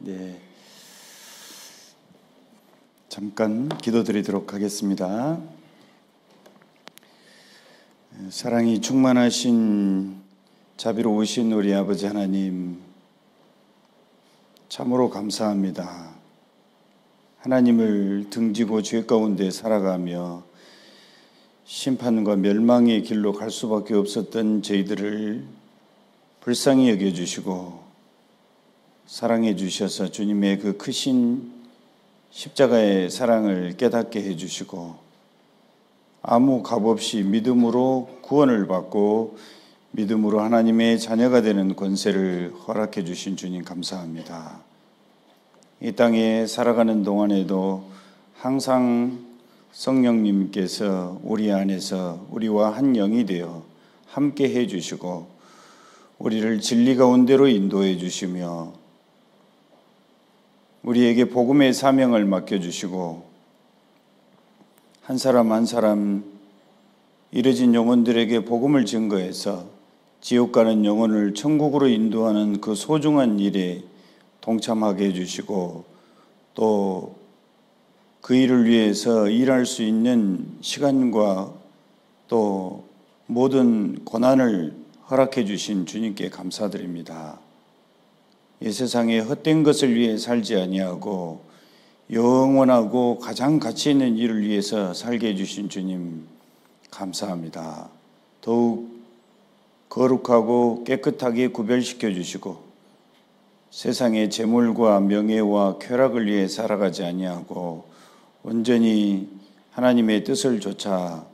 네, 잠깐 기도드리도록 하겠습니다. 사랑이 충만하신 자비로우신 우리 아버지 하나님, 참으로 감사합니다. 하나님을 등지고 죄 가운데 살아가며 심판과 멸망의 길로 갈 수밖에 없었던 저희들을 불쌍히 여겨주시고 사랑해 주셔서 주님의 그 크신 십자가의 사랑을 깨닫게 해주시고 아무 값없이 믿음으로 구원을 받고 믿음으로 하나님의 자녀가 되는 권세를 허락해 주신 주님 감사합니다. 이 땅에 살아가는 동안에도 항상 성령님께서 우리 안에서 우리와 한 영이 되어 함께 해 주시고 우리를 진리 가운데로 인도해 주시며 우리에게 복음의 사명을 맡겨주시고 한 사람 한 사람 잃어진 영혼들에게 복음을 증거해서 지옥 가는 영혼을 천국으로 인도하는 그 소중한 일에 동참하게 해주시고 또 그 일을 위해서 일할 수 있는 시간과 또 모든 고난을 허락해 주신 주님께 감사드립니다. 이 세상에 헛된 것을 위해 살지 아니하고 영원하고 가장 가치 있는 일을 위해서 살게 해주신 주님 감사합니다. 더욱 거룩하고 깨끗하게 구별시켜 주시고 세상의 재물과 명예와 쾌락을 위해 살아가지 아니하고 온전히 하나님의 뜻을 좇아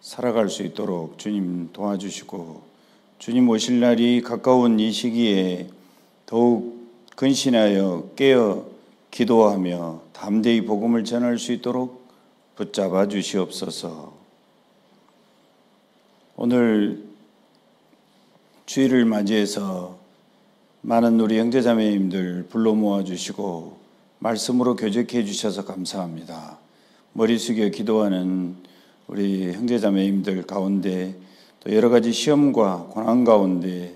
살아갈 수 있도록 주님 도와주시고 주님 오실 날이 가까운 이 시기에 더욱 근신하여 깨어 기도하며 담대히 복음을 전할 수 있도록 붙잡아 주시옵소서. 오늘 주일을 맞이해서 많은 우리 형제자매님들 불러 모아주시고 말씀으로 교제해 주셔서 감사합니다. 머리 숙여 기도하는 우리 형제자매님들 가운데 또 여러 가지 시험과 고난 가운데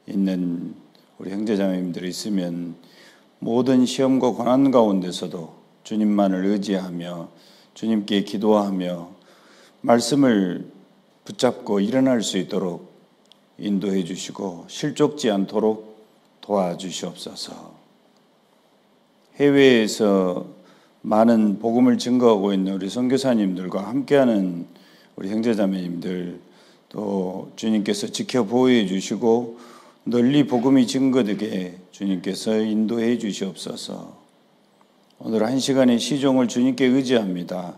있는 우리 형제자매님들이 있으면 모든 시험과 고난 가운데서도 주님만을 의지하며 주님께 기도하며 말씀을 붙잡고 일어날 수 있도록 인도해 주시고 실족지 않도록 도와주시옵소서. 해외에서 많은 복음을 증거하고 있는 우리 선교사님들과 함께하는 우리 형제자매님들 또 주님께서 지켜 보호해 주시고 널리 복음이 증거되게 주님께서 인도해 주시옵소서. 오늘 한 시간의 시종을 주님께 의지합니다.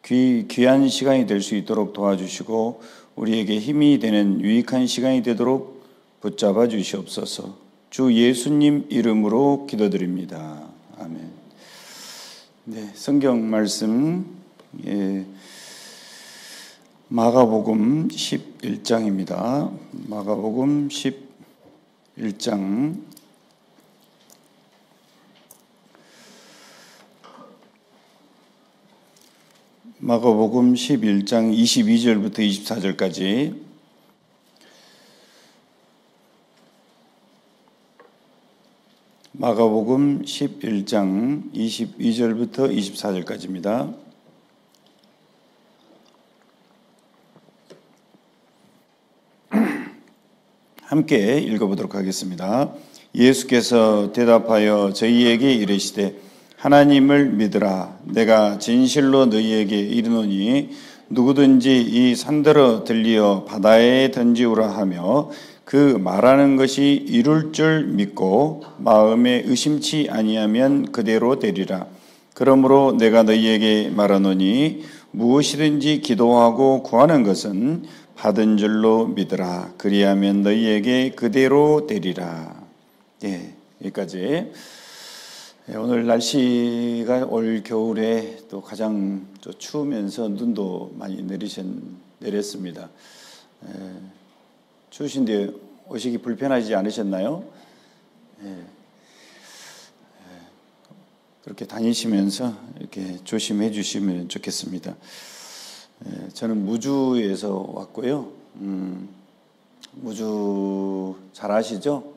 귀한 시간이 될 수 있도록 도와주시고 우리에게 힘이 되는 유익한 시간이 되도록 붙잡아 주시옵소서. 주 예수님 이름으로 기도드립니다. 아멘. 네, 성경 말씀 마가복음 11장입니다. 마가복음 11장 마가복음 11장 22절부터 24절까지 마가복음 11장 22절부터 24절까지입니다. 함께 읽어보도록 하겠습니다. 예수께서 대답하여 저희에게 이르시되 하나님을 믿으라. 내가 진실로 너희에게 이르노니 누구든지 이 산더러 들리어 바다에 던지우라 하며 그 말하는 것이 이룰 줄 믿고 마음에 의심치 아니하면 그대로 되리라. 그러므로 내가 너희에게 말하노니 무엇이든지 기도하고 구하는 것은 받은 줄로 믿으라. 그리하면 너희에게 그대로 되리라. 예, 여기까지. 오늘 날씨가 올 겨울에 또 가장 추우면서 눈도 많이 내렸습니다. 추우신데 오시기 불편하지 않으셨나요? 그렇게 다니시면서 이렇게 조심해 주시면 좋겠습니다. 저는 무주에서 왔고요. 무주 잘 아시죠?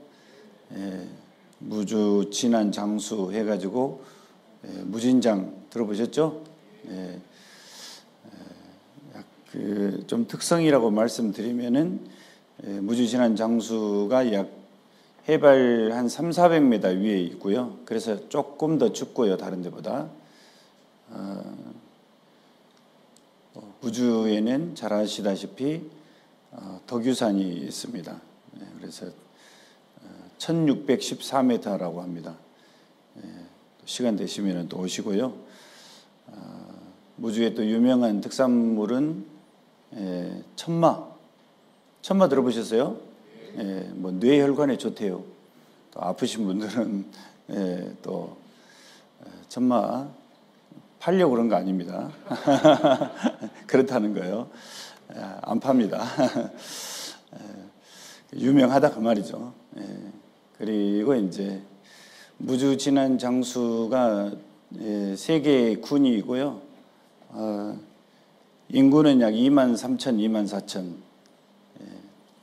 무주 진안 장수 해가지고 무진장 들어보셨죠? 좀 특성이라고 말씀드리면은 무주 진안 장수가 약 해발 한 300-400m 위에 있고요. 그래서 조금 더 춥고요, 다른 데보다. 무주에는 잘 아시다시피 덕유산이 있습니다. 그래서 1614m라고 합니다. 시간 되시면 또 오시고요. 무주의 또 유명한 특산물은 천마. 천마 들어보셨어요? 뭐 뇌혈관에 좋대요. 또 아프신 분들은 또 천마 팔려고 그런 거 아닙니다. 그렇다는 거예요. 안 팝니다. 유명하다 그 말이죠. 그리고 이제 무주 진안 장수가 3개의 군이고요. 인구는 약 23,000, 24,000.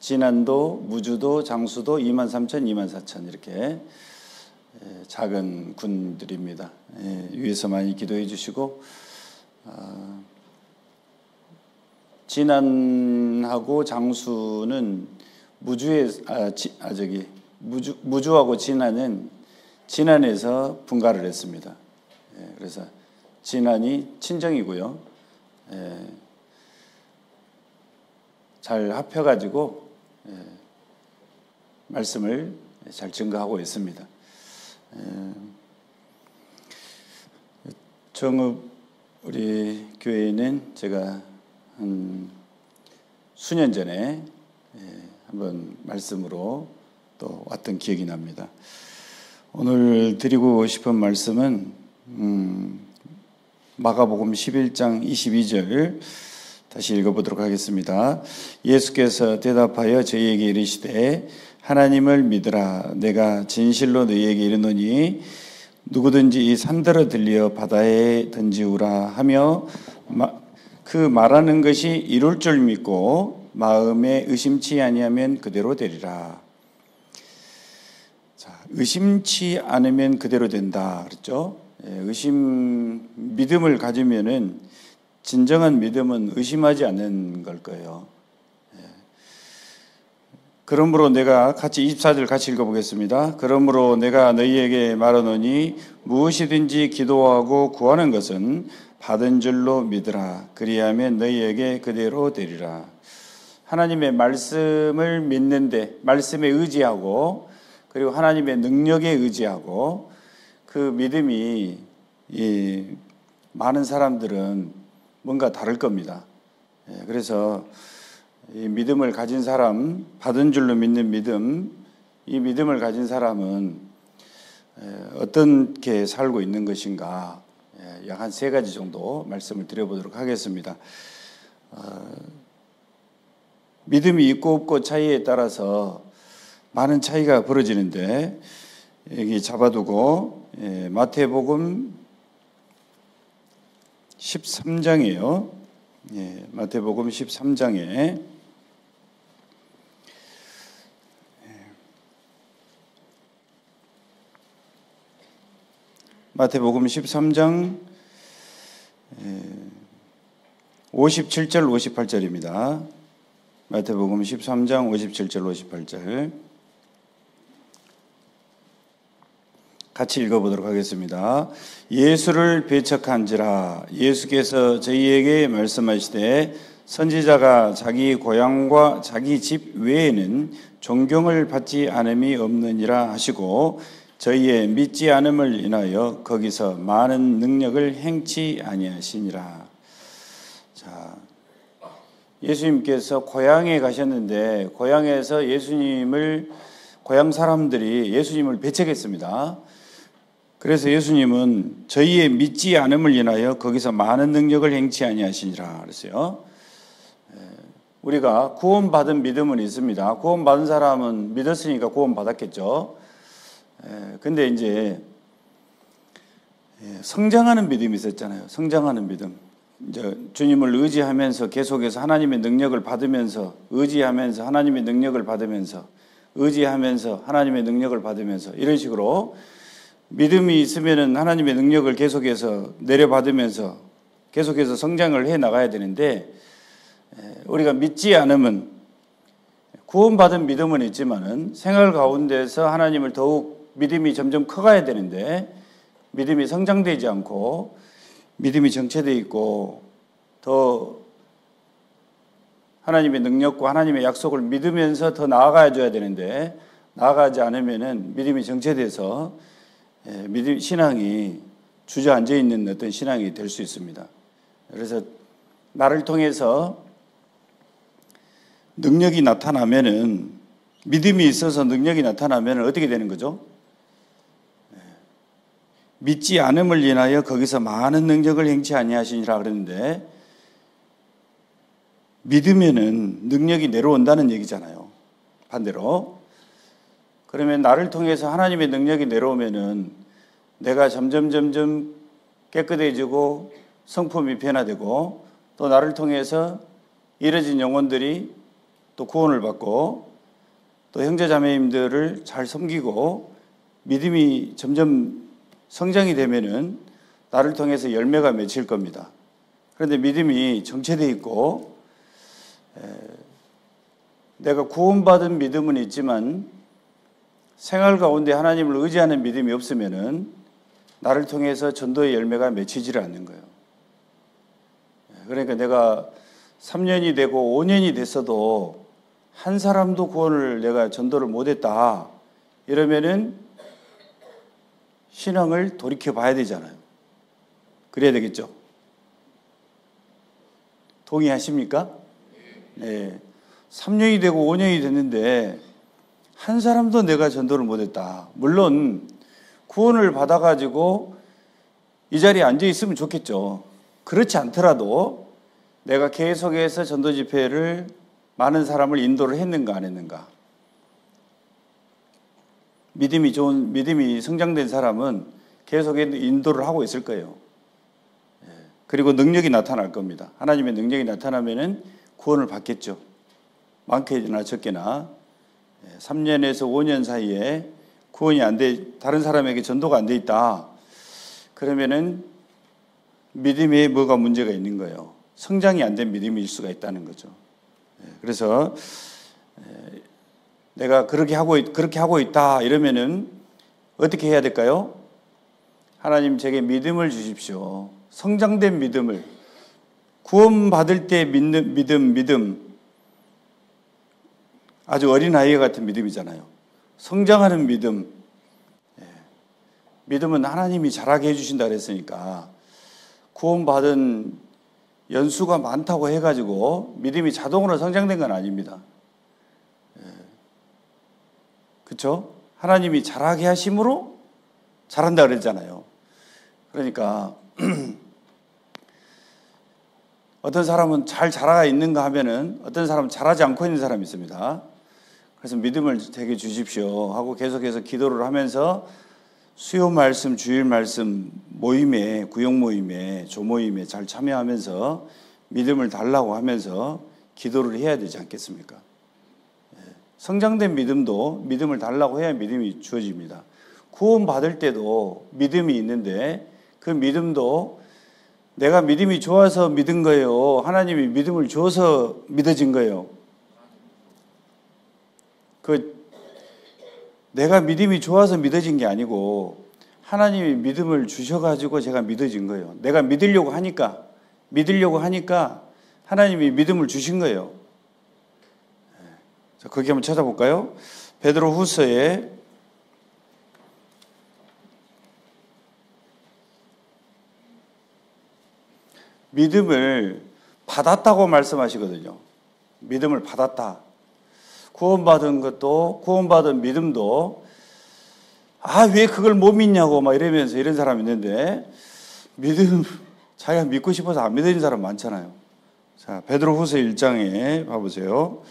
진안도, 무주도, 장수도 23,000, 24,000 이렇게 작은 군들입니다. 위에서 많이 기도해 주시고, 진안하고 장수는 무주하고 진안은 진안에서 분가를 했습니다. 그래서 진안이 친정이고요. 잘 합해가지고 말씀을 잘 증거하고 있습니다. 정읍 우리 교회에는 제가 한 수년 전에 한번 말씀으로 또 왔던 기억이 납니다. 오늘 드리고 싶은 말씀은 마가복음 11장 22절 다시 읽어보도록 하겠습니다. 예수께서 대답하여 저희에게 이르시되 하나님을 믿으라. 내가 진실로 너희에게 이르노니 누구든지 이 산들어 들려 바다에 던지우라 하며 그 말하는 것이 이룰 줄 믿고 마음에 의심치 아니하면 그대로 되리라. 자, 의심치 않으면 그대로 된다 그랬죠. 믿음을 가지면은 진정한 믿음은 의심하지 않는 걸 거예요. 그러므로 내가 같이 24절 같이 읽어보겠습니다. 그러므로 내가 너희에게 말하노니 무엇이든지 기도하고 구하는 것은 받은 줄로 믿으라. 그리하면 너희에게 그대로 되리라. 하나님의 말씀을 믿는데 말씀에 의지하고 그리고 하나님의 능력에 의지하고 그 믿음이 많은 사람들은 뭔가 다를 겁니다. 그래서 이 믿음을 가진 사람, 받은 줄로 믿는 믿음, 이 믿음을 가진 사람은 어떻게 살고 있는 것인가 약 한 3가지 정도 말씀을 드려보도록 하겠습니다. 믿음이 있고 없고 차이에 따라서 많은 차이가 벌어지는데 여기 잡아두고 마태복음 13장이에요. 마태복음 13장에 마태복음 13장 57절 58절입니다. 마태복음 13장 57절 58절 같이 읽어보도록 하겠습니다. 예수를 배척한지라. 예수께서 저희에게 말씀하시되 선지자가 자기 고향과 자기 집 외에는 존경을 받지 않음이 없느니라 하시고 저희의 믿지 않음을 인하여 거기서 많은 능력을 행치 아니하시니라. 자, 예수님께서 고향에 가셨는데 고향에서 고향 사람들이 예수님을 배척했습니다. 그래서 예수님은 저희의 믿지 않음을 인하여 거기서 많은 능력을 행치 아니하시니라 그랬어요. 우리가 구원받은 믿음은 있습니다. 구원받은 사람은 믿었으니까 구원받았겠죠. 근데 이제 성장하는 믿음이 있었잖아요. 성장하는 믿음. 이제 주님을 의지하면서 계속해서 하나님의 능력을 받으면서 의지하면서 하나님의 능력을 받으면서 의지하면서 하나님의 능력을 받으면서 이런 식으로 믿음이 있으면은 하나님의 능력을 계속해서 내려받으면서 계속해서 성장을 해 나가야 되는데, 우리가 믿지 않으면 구원받은 믿음은 있지만은 생활 가운데서 하나님을 더욱 믿음이 점점 커가야 되는데 믿음이 성장되지 않고 믿음이 정체되어 있고 더 하나님의 능력과 하나님의 약속을 믿으면서 더 나아가야 줘야 되는데 나아가지 않으면은 믿음이 정체돼서 믿음 신앙이 주저앉아 있는 어떤 신앙이 될 수 있습니다. 그래서 나를 통해서 능력이 나타나면은 믿음이 있어서 능력이 나타나면은 어떻게 되는 거죠? 믿지 않음을 인하여 거기서 많은 능력을 행치 아니하시니라 그랬는데 믿으면은 능력이 내려온다는 얘기잖아요. 반대로. 그러면 나를 통해서 하나님의 능력이 내려오면은 내가 점점 깨끗해지고 성품이 변화되고 또 나를 통해서 잃어진 영혼들이 또 구원을 받고 또 형제자매님들을 잘 섬기고 믿음이 점점 성장이 되면은 나를 통해서 열매가 맺힐 겁니다. 그런데 믿음이 정체되어 있고 내가 구원받은 믿음은 있지만 생활 가운데 하나님을 의지하는 믿음이 없으면은 나를 통해서 전도의 열매가 맺히지를 않는 거예요. 그러니까 내가 3년이 되고 5년이 됐어도 한 사람도 구원을 내가 전도를 못했다 이러면은 신앙을 돌이켜 봐야 되잖아요. 그래야 되겠죠? 동의하십니까? 네. 3년이 되고 5년이 됐는데 한 사람도 내가 전도를 못했다. 물론 구원을 받아가지고 이 자리에 앉아 있으면 좋겠죠. 그렇지 않더라도 내가 계속해서 전도 집회를 많은 사람을 인도를 했는가 안 했는가. 믿음이 좋은, 믿음이 성장된 사람은 계속해서 인도를 하고 있을 거예요. 그리고 능력이 나타날 겁니다. 하나님의 능력이 나타나면은 구원을 받겠죠. 많게나 적게나 3년에서 5년 사이에 구원이 안 돼, 다른 사람에게 전도가 안 돼 있다. 그러면은 믿음에 뭐가 문제가 있는 거예요. 성장이 안 된 믿음일 수가 있다는 거죠. 그래서 내가 그렇게 하고 있다 이러면은 어떻게 해야 될까요? 하나님 제게 믿음을 주십시오. 성장된 믿음을. 구원받을 때 믿는 믿음. 아주 어린아이 같은 믿음이잖아요. 성장하는 믿음. 믿음은 하나님이 잘하게 해주신다 그랬으니까 구원받은 연수가 많다고 해가지고 믿음이 자동으로 성장된 건 아닙니다. 그렇죠? 하나님이 잘하게 하심으로 잘한다 그랬잖아요. 그러니까 어떤 사람은 잘 자라가 있는가 하면은 어떤 사람은 잘하지 않고 있는 사람이 있습니다. 그래서 믿음을 되게 주십시오 하고 계속해서 기도를 하면서 수요 말씀, 주일 말씀 모임에, 구역 모임에, 조모임에 잘 참여하면서 믿음을 달라고 하면서 기도를 해야 되지 않겠습니까? 성장된 믿음도 믿음을 달라고 해야 믿음이 주어집니다. 구원 받을 때도 믿음이 있는데 그 믿음도 내가 믿음이 좋아서 믿은 거예요. 하나님이 믿음을 줘서 믿어진 거예요. 내가 믿음이 좋아서 믿어진 게 아니고 하나님이 믿음을 주셔가지고 제가 믿어진 거예요. 내가 믿으려고 하니까 하나님이 믿음을 주신 거예요. 자, 거기 한번 찾아볼까요? 베드로 후서에 믿음을 받았다고 말씀하시거든요. 믿음을 받았다. 구원받은 것도, 구원받은 믿음도, 왜 그걸 못 믿냐고 막 이러면서 이런 사람이 있는데, 믿음, 자기가 믿고 싶어서 안 믿어진 사람 많잖아요. 자, 베드로 후서 1장에 봐보세요.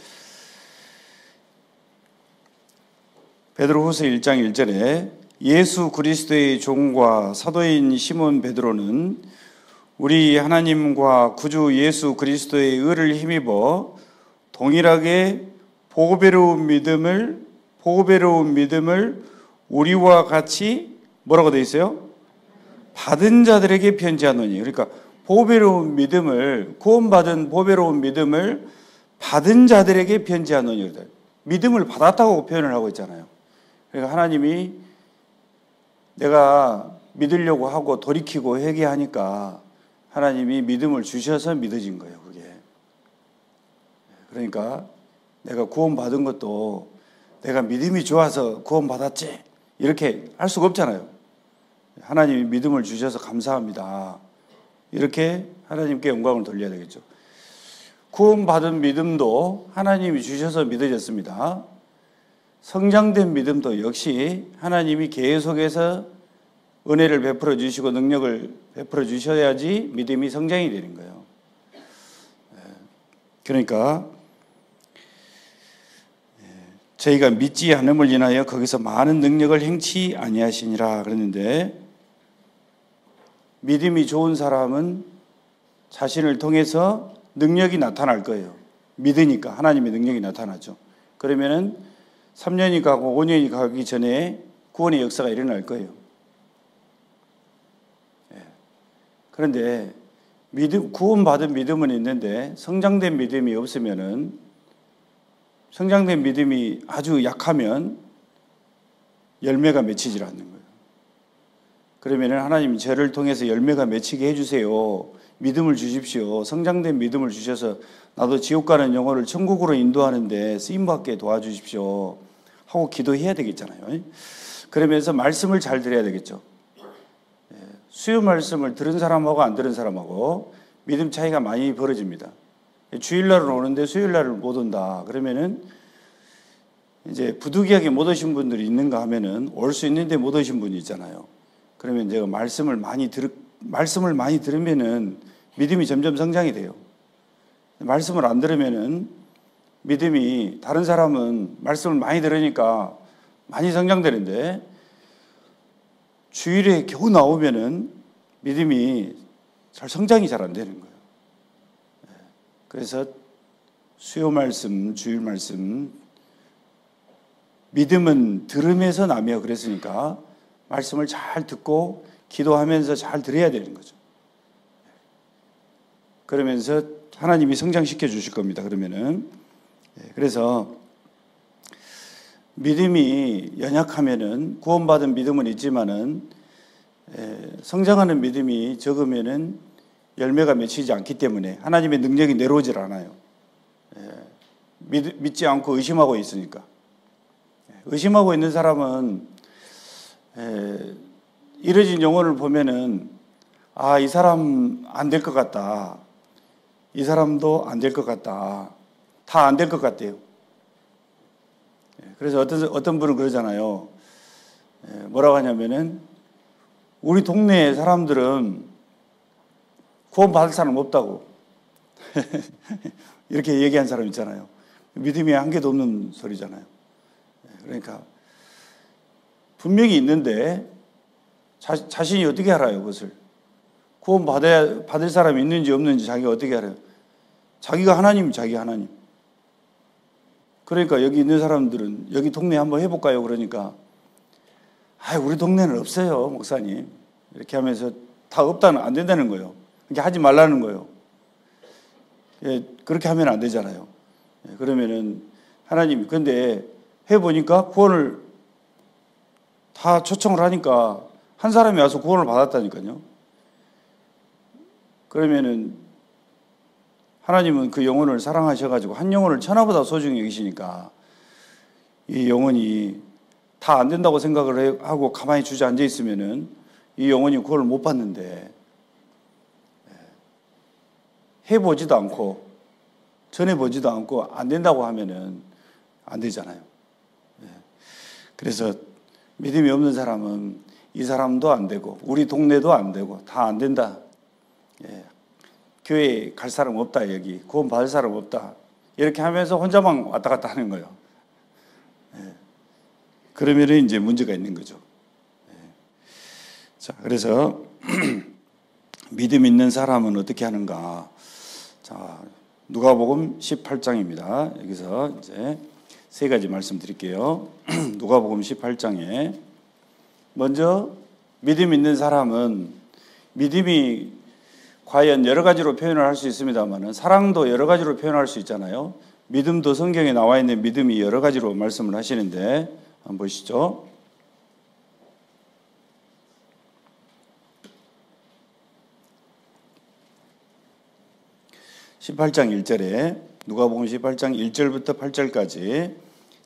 베드로 후서 1장 1절에 예수 그리스도의 종과 사도인 시몬 베드로는 우리 하나님과 구주 예수 그리스도의 의를 힘입어 동일하게 보배로운 믿음을 보배로운 믿음을 우리와 같이 뭐라고 되어 있어요? 받은 자들에게 편지하노니. 그러니까 보배로운 믿음을, 구원받은 보배로운 믿음을 받은 자들에게 편지하노니. 믿음을 받았다고 표현을 하고 있잖아요. 그러니까 하나님이 내가 믿으려고 하고 돌이키고 회개하니까 하나님이 믿음을 주셔서 믿어진 거예요, 그게. 그러니까 내가 구원받은 것도 내가 믿음이 좋아서 구원받았지 이렇게 할 수가 없잖아요. 하나님이 믿음을 주셔서 감사합니다. 이렇게 하나님께 영광을 돌려야 되겠죠. 구원받은 믿음도 하나님이 주셔서 믿어졌습니다. 성장된 믿음도 역시 하나님이 계속해서 은혜를 베풀어 주시고 능력을 베풀어 주셔야지 믿음이 성장이 되는 거예요. 그러니까 저희가 믿지 않음을 인하여 거기서 많은 능력을 행치 아니하시니라 그랬는데, 믿음이 좋은 사람은 자신을 통해서 능력이 나타날 거예요. 믿으니까 하나님의 능력이 나타나죠. 그러면은 3년이 가고 5년이 가기 전에 구원의 역사가 일어날 거예요. 그런데 구원받은 믿음은 있는데 성장된 믿음이 없으면은, 성장된 믿음이 아주 약하면 열매가 맺히질 않는 거예요. 그러면은 하나님이 저를 통해서 열매가 맺히게 해주세요. 믿음을 주십시오. 성장된 믿음을 주셔서 나도 지옥 가는 영혼을 천국으로 인도하는데 쓰임받게 도와주십시오 하고 기도해야 되겠잖아요. 그러면서 말씀을 잘 들어야 되겠죠. 수요 말씀을 들은 사람하고 안 들은 사람하고 믿음 차이가 많이 벌어집니다. 주일날은 오는데 수요일날은 못 온다. 그러면은 이제 부득이하게 못 오신 분들이 있는가 하면은 올 수 있는데 못 오신 분이 있잖아요. 그러면 제가 말씀을 많이 들으면은 믿음이 점점 성장이 돼요. 말씀을 안 들으면은 믿음이, 다른 사람은 말씀을 많이 들으니까 많이 성장되는데 주일에 겨우 나오면은 믿음이 성장이 잘 안 되는 거예요. 그래서 수요 말씀, 주일 말씀, 믿음은 들음에서 나며 그랬으니까 말씀을 잘 듣고 기도하면서 잘 들어야 되는 거죠. 그러면서 하나님이 성장시켜 주실 겁니다. 그러면은. 그래서 믿음이 연약하면은, 구원받은 믿음은 있지만은 성장하는 믿음이 적으면은 열매가 맺히지 않기 때문에 하나님의 능력이 내려오질 않아요. 믿지 않고 의심하고 있으니까. 의심하고 있는 사람은 이뤄진 영혼을 보면은 아, 이 사람 안 될 것 같다. 이 사람도 안 될 것 같다. 다 안 될 것 같대요. 그래서 어떤 분은 그러잖아요. 뭐라고 하냐면은 우리 동네 사람들은 구원 받을 사람 없다고 이렇게 얘기한 사람 있잖아요. 믿음이 한 개도 없는 소리잖아요. 그러니까 분명히 있는데 자신이 어떻게 알아요, 그것을? 구원 받을 사람이 있는지 없는지 자기가 어떻게 알아요? 자기가 하나님, 자기 하나님. 그러니까 여기 있는 사람들은 여기 동네에 한번 해볼까요? 그러니까 우리 동네는 없어요, 목사님. 이렇게 하면서 다 없다는, 안 된다는 거예요. 그렇게 하지 말라는 거예요. 그렇게 하면 안 되잖아요. 그러면은 하나님이, 근데 해보니까 구원을 다 초청을 하니까 한 사람이 와서 구원을 받았다니까요. 그러면은 하나님은 그 영혼을 사랑하셔가지고 한 영혼을 천하보다 소중히 여기시니까 이 영혼이 다 안 된다고 생각을 하고 가만히 주저앉아 있으면은 이 영혼이 구원을 못 받는데, 해보지도 않고 전해보지도 않고 안 된다고 하면은 안 되잖아요. 그래서 믿음이 없는 사람은 이 사람도 안 되고 우리 동네도 안 되고 다 안 된다. 교회에 갈 사람 없다, 여기 구원 받을 사람 없다, 이렇게 하면서 혼자만 왔다 갔다 하는 거예요. 그러면 이제 문제가 있는 거죠. 자, 그래서 믿음 있는 사람은 어떻게 하는가? 자, 누가복음 18장입니다. 여기서 이제 세 가지 말씀드릴게요. 누가복음 18장에 먼저 믿음 있는 사람은 믿음이 과연 여러 가지로 표현을 할 수 있습니다만 사랑도 여러 가지로 표현할 수 있잖아요. 믿음도 성경에 나와 있는 믿음이 여러 가지로 말씀을 하시는데 한번 보시죠. 18장 1절에 누가복음 18장 1절부터 8절까지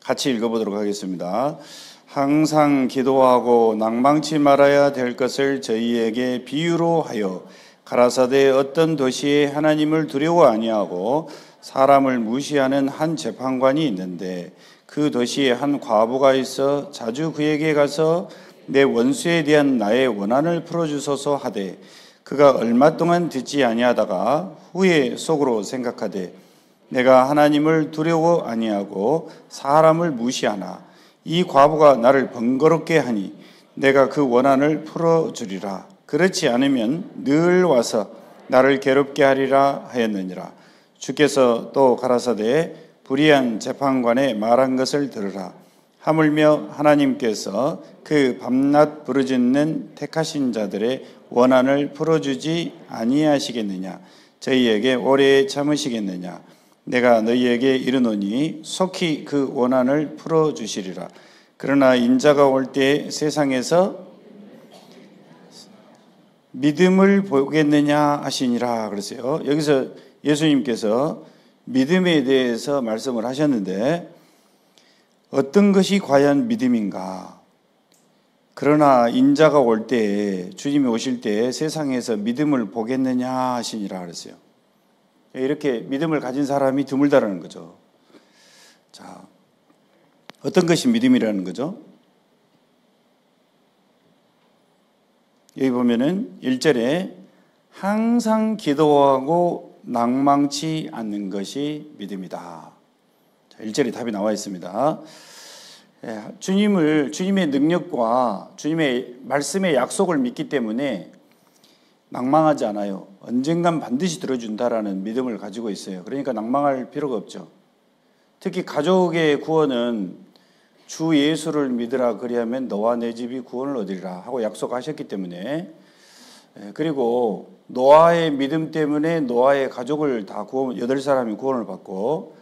같이 읽어보도록 하겠습니다. 항상 기도하고 낭망치 말아야 될 것을 저희에게 비유로 하여 가라사대 어떤 도시에 하나님을 두려워 아니하고 사람을 무시하는 한 재판관이 있는데 그 도시에 한 과부가 있어 자주 그에게 가서 내 원수에 대한 나의 원한을 풀어주소서 하되 그가 얼마 동안 듣지 아니하다가 후에 속으로 생각하되 내가 하나님을 두려워 아니하고 사람을 무시하나 이 과부가 나를 번거롭게 하니 내가 그 원한을 풀어주리라. 그렇지 않으면 늘 와서 나를 괴롭게 하리라 하였느니라. 주께서 또 가라사대 불의한 재판관의 말한 것을 들으라. 하물며 하나님께서 그 밤낮 부르짖는 택하신 자들의 원한을 풀어주지 아니하시겠느냐. 저희에게 오래 참으시겠느냐. 내가 너희에게 이르노니 속히 그 원한을 풀어주시리라. 그러나 인자가 올 때 세상에서 믿음을 보겠느냐 하시니라 그랬어요. 여기서 예수님께서 믿음에 대해서 말씀을 하셨는데 어떤 것이 과연 믿음인가? 그러나 인자가 올 때, 주님이 오실 때 세상에서 믿음을 보겠느냐 하시니라 그랬어요. 이렇게 믿음을 가진 사람이 드물다라는 거죠. 자, 어떤 것이 믿음이라는 거죠? 여기 보면은 1절에 항상 기도하고 낭망치 않는 것이 믿음이다. 자, 1절에 답이 나와 있습니다. 주님의 능력과 주님의 말씀의 약속을 믿기 때문에 낭망하지 않아요. 언젠간 반드시 들어준다라는 믿음을 가지고 있어요. 그러니까 낭망할 필요가 없죠. 특히 가족의 구원은 주 예수를 믿으라 그리하면 너와 내 집이 구원을 얻으리라 하고 약속하셨기 때문에 그리고 노아의 믿음 때문에 노아의 가족을 다 8사람이 구원을 받고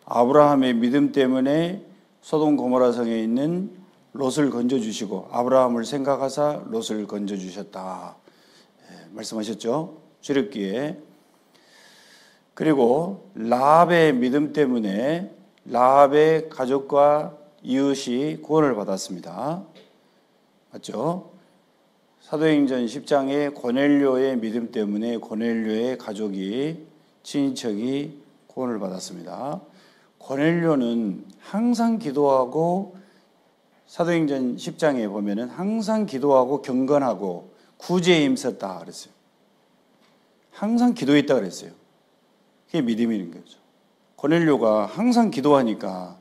아브라함의 믿음 때문에 소돔 고모라 성에 있는 롯을 건져주시고 아브라함을 생각하사 롯을 건져주셨다. 말씀하셨죠. 출애굽기에. 그리고 라합의 믿음 때문에 라합의 가족과 이웃이 구원을 받았습니다. 맞죠? 사도행전 10장에 고넬료의 믿음 때문에 고넬료의 가족이 친인척이 구원을 받았습니다. 고넬료는 항상 기도하고 사도행전 10장에 보면은 항상 기도하고 경건하고 구제에 힘썼다 그랬어요. 항상 기도했다 그랬어요. 그게 믿음인 거죠. 고넬료가 항상 기도하니까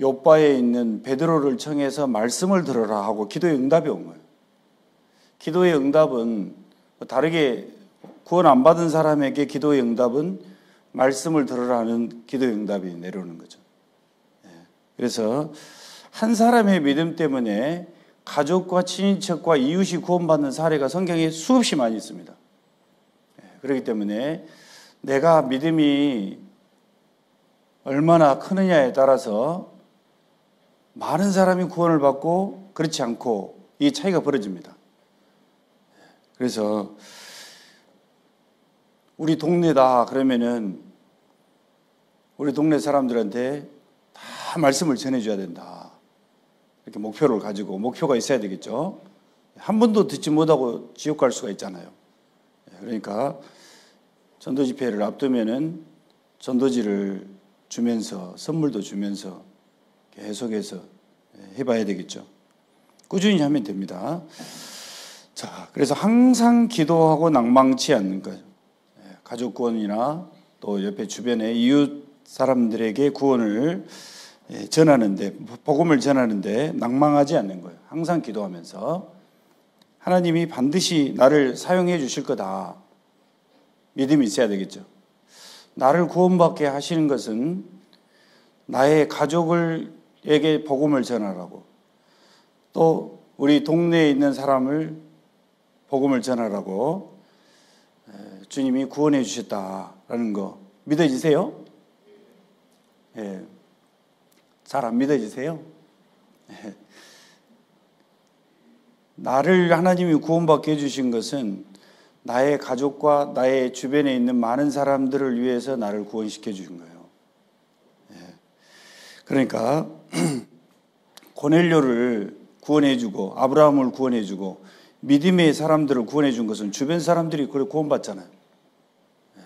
요바에 있는 베드로를 청해서 말씀을 들어라 하고 기도의 응답이 온 거예요. 기도의 응답은 다르게 구원 안 받은 사람에게 기도의 응답은 말씀을 들으라는 기도의 응답이 내려오는 거죠. 그래서 한 사람의 믿음 때문에 가족과 친인척과 이웃이 구원받는 사례가 성경에 수없이 많이 있습니다. 그렇기 때문에 내가 믿음이 얼마나 크느냐에 따라서 많은 사람이 구원을 받고 그렇지 않고 이 차이가 벌어집니다. 그래서 우리 동네다 그러면은 우리 동네 사람들한테 다 말씀을 전해줘야 된다. 이렇게 목표를 가지고 목표가 있어야 되겠죠. 한 번도 듣지 못하고 지옥 갈 수가 있잖아요. 그러니까 전도 집회를 앞두면은 전도지를 주면서 선물도 주면서 계속해서 해봐야 되겠죠. 꾸준히 하면 됩니다. 자, 그래서 항상 기도하고 낭망치 않는 것. 가족 구원이나 또 옆에 주변의 이웃 사람들에게 구원을 전하는데, 복음을 전하는데 낭망하지 않는 거예요. 항상 기도하면서 하나님이 반드시 나를 사용해 주실 거다. 믿음이 있어야 되겠죠. 나를 구원받게 하시는 것은 나의 가족에게 복음을 전하라고, 또 우리 동네에 있는 사람을 복음을 전하라고 주님이 구원해 주셨다라는 거 믿어지세요? 예. 잘 안 믿어지세요? 예. 나를 하나님이 구원받게 해주신 것은 나의 가족과 나의 주변에 있는 많은 사람들을 위해서 나를 구원시켜 주신 거예요. 예. 그러니까 고넬료를 구원해주고 아브라함을 구원해주고 믿음의 사람들을 구원해준 것은 주변 사람들이 그걸 구원받잖아요. 예.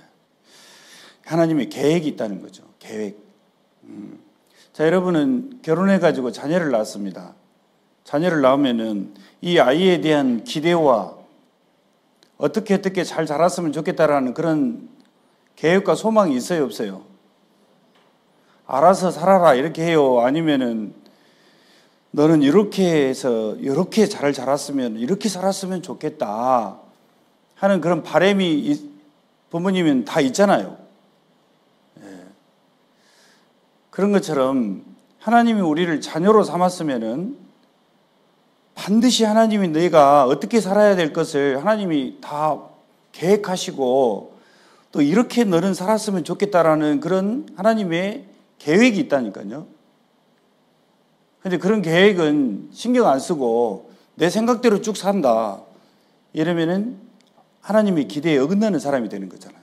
하나님의 계획이 있다는 거죠. 계획. 자, 여러분은 결혼해가지고 자녀를 낳았습니다. 자녀를 낳으면은 이 아이에 대한 기대와 어떻게 잘 자랐으면 좋겠다라는 그런 계획과 소망이 있어요, 없어요? 알아서 살아라 이렇게 해요? 아니면은 너는 이렇게 해서 이렇게 잘 자랐으면 이렇게 살았으면 좋겠다 하는 그런 바람이 부모님은 다 있잖아요. 예. 그런 것처럼 하나님이 우리를 자녀로 삼았으면은 반드시 하나님이 너희가 어떻게 살아야 될 것을 하나님이 다 계획하시고 또 이렇게 너는 살았으면 좋겠다라는 그런 하나님의 계획이 있다니까요. 근데 그런 계획은 신경 안 쓰고 내 생각대로 쭉 산다. 이러면은 하나님의 기대에 어긋나는 사람이 되는 거잖아요.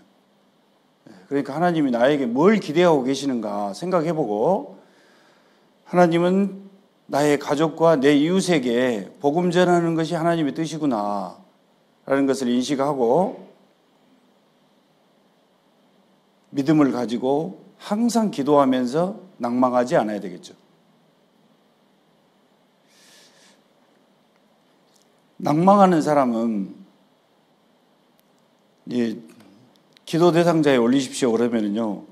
그러니까 하나님이 나에게 뭘 기대하고 계시는가 생각해보고 하나님은 나의 가족과 내 이웃에게 복음 전하는 것이 하나님의 뜻이구나 라는 것을 인식하고 믿음을 가지고 항상 기도하면서 낭망하지 않아야 되겠죠. 낭망하는 사람은 기도 대상자에 올리십시오 그러면은요,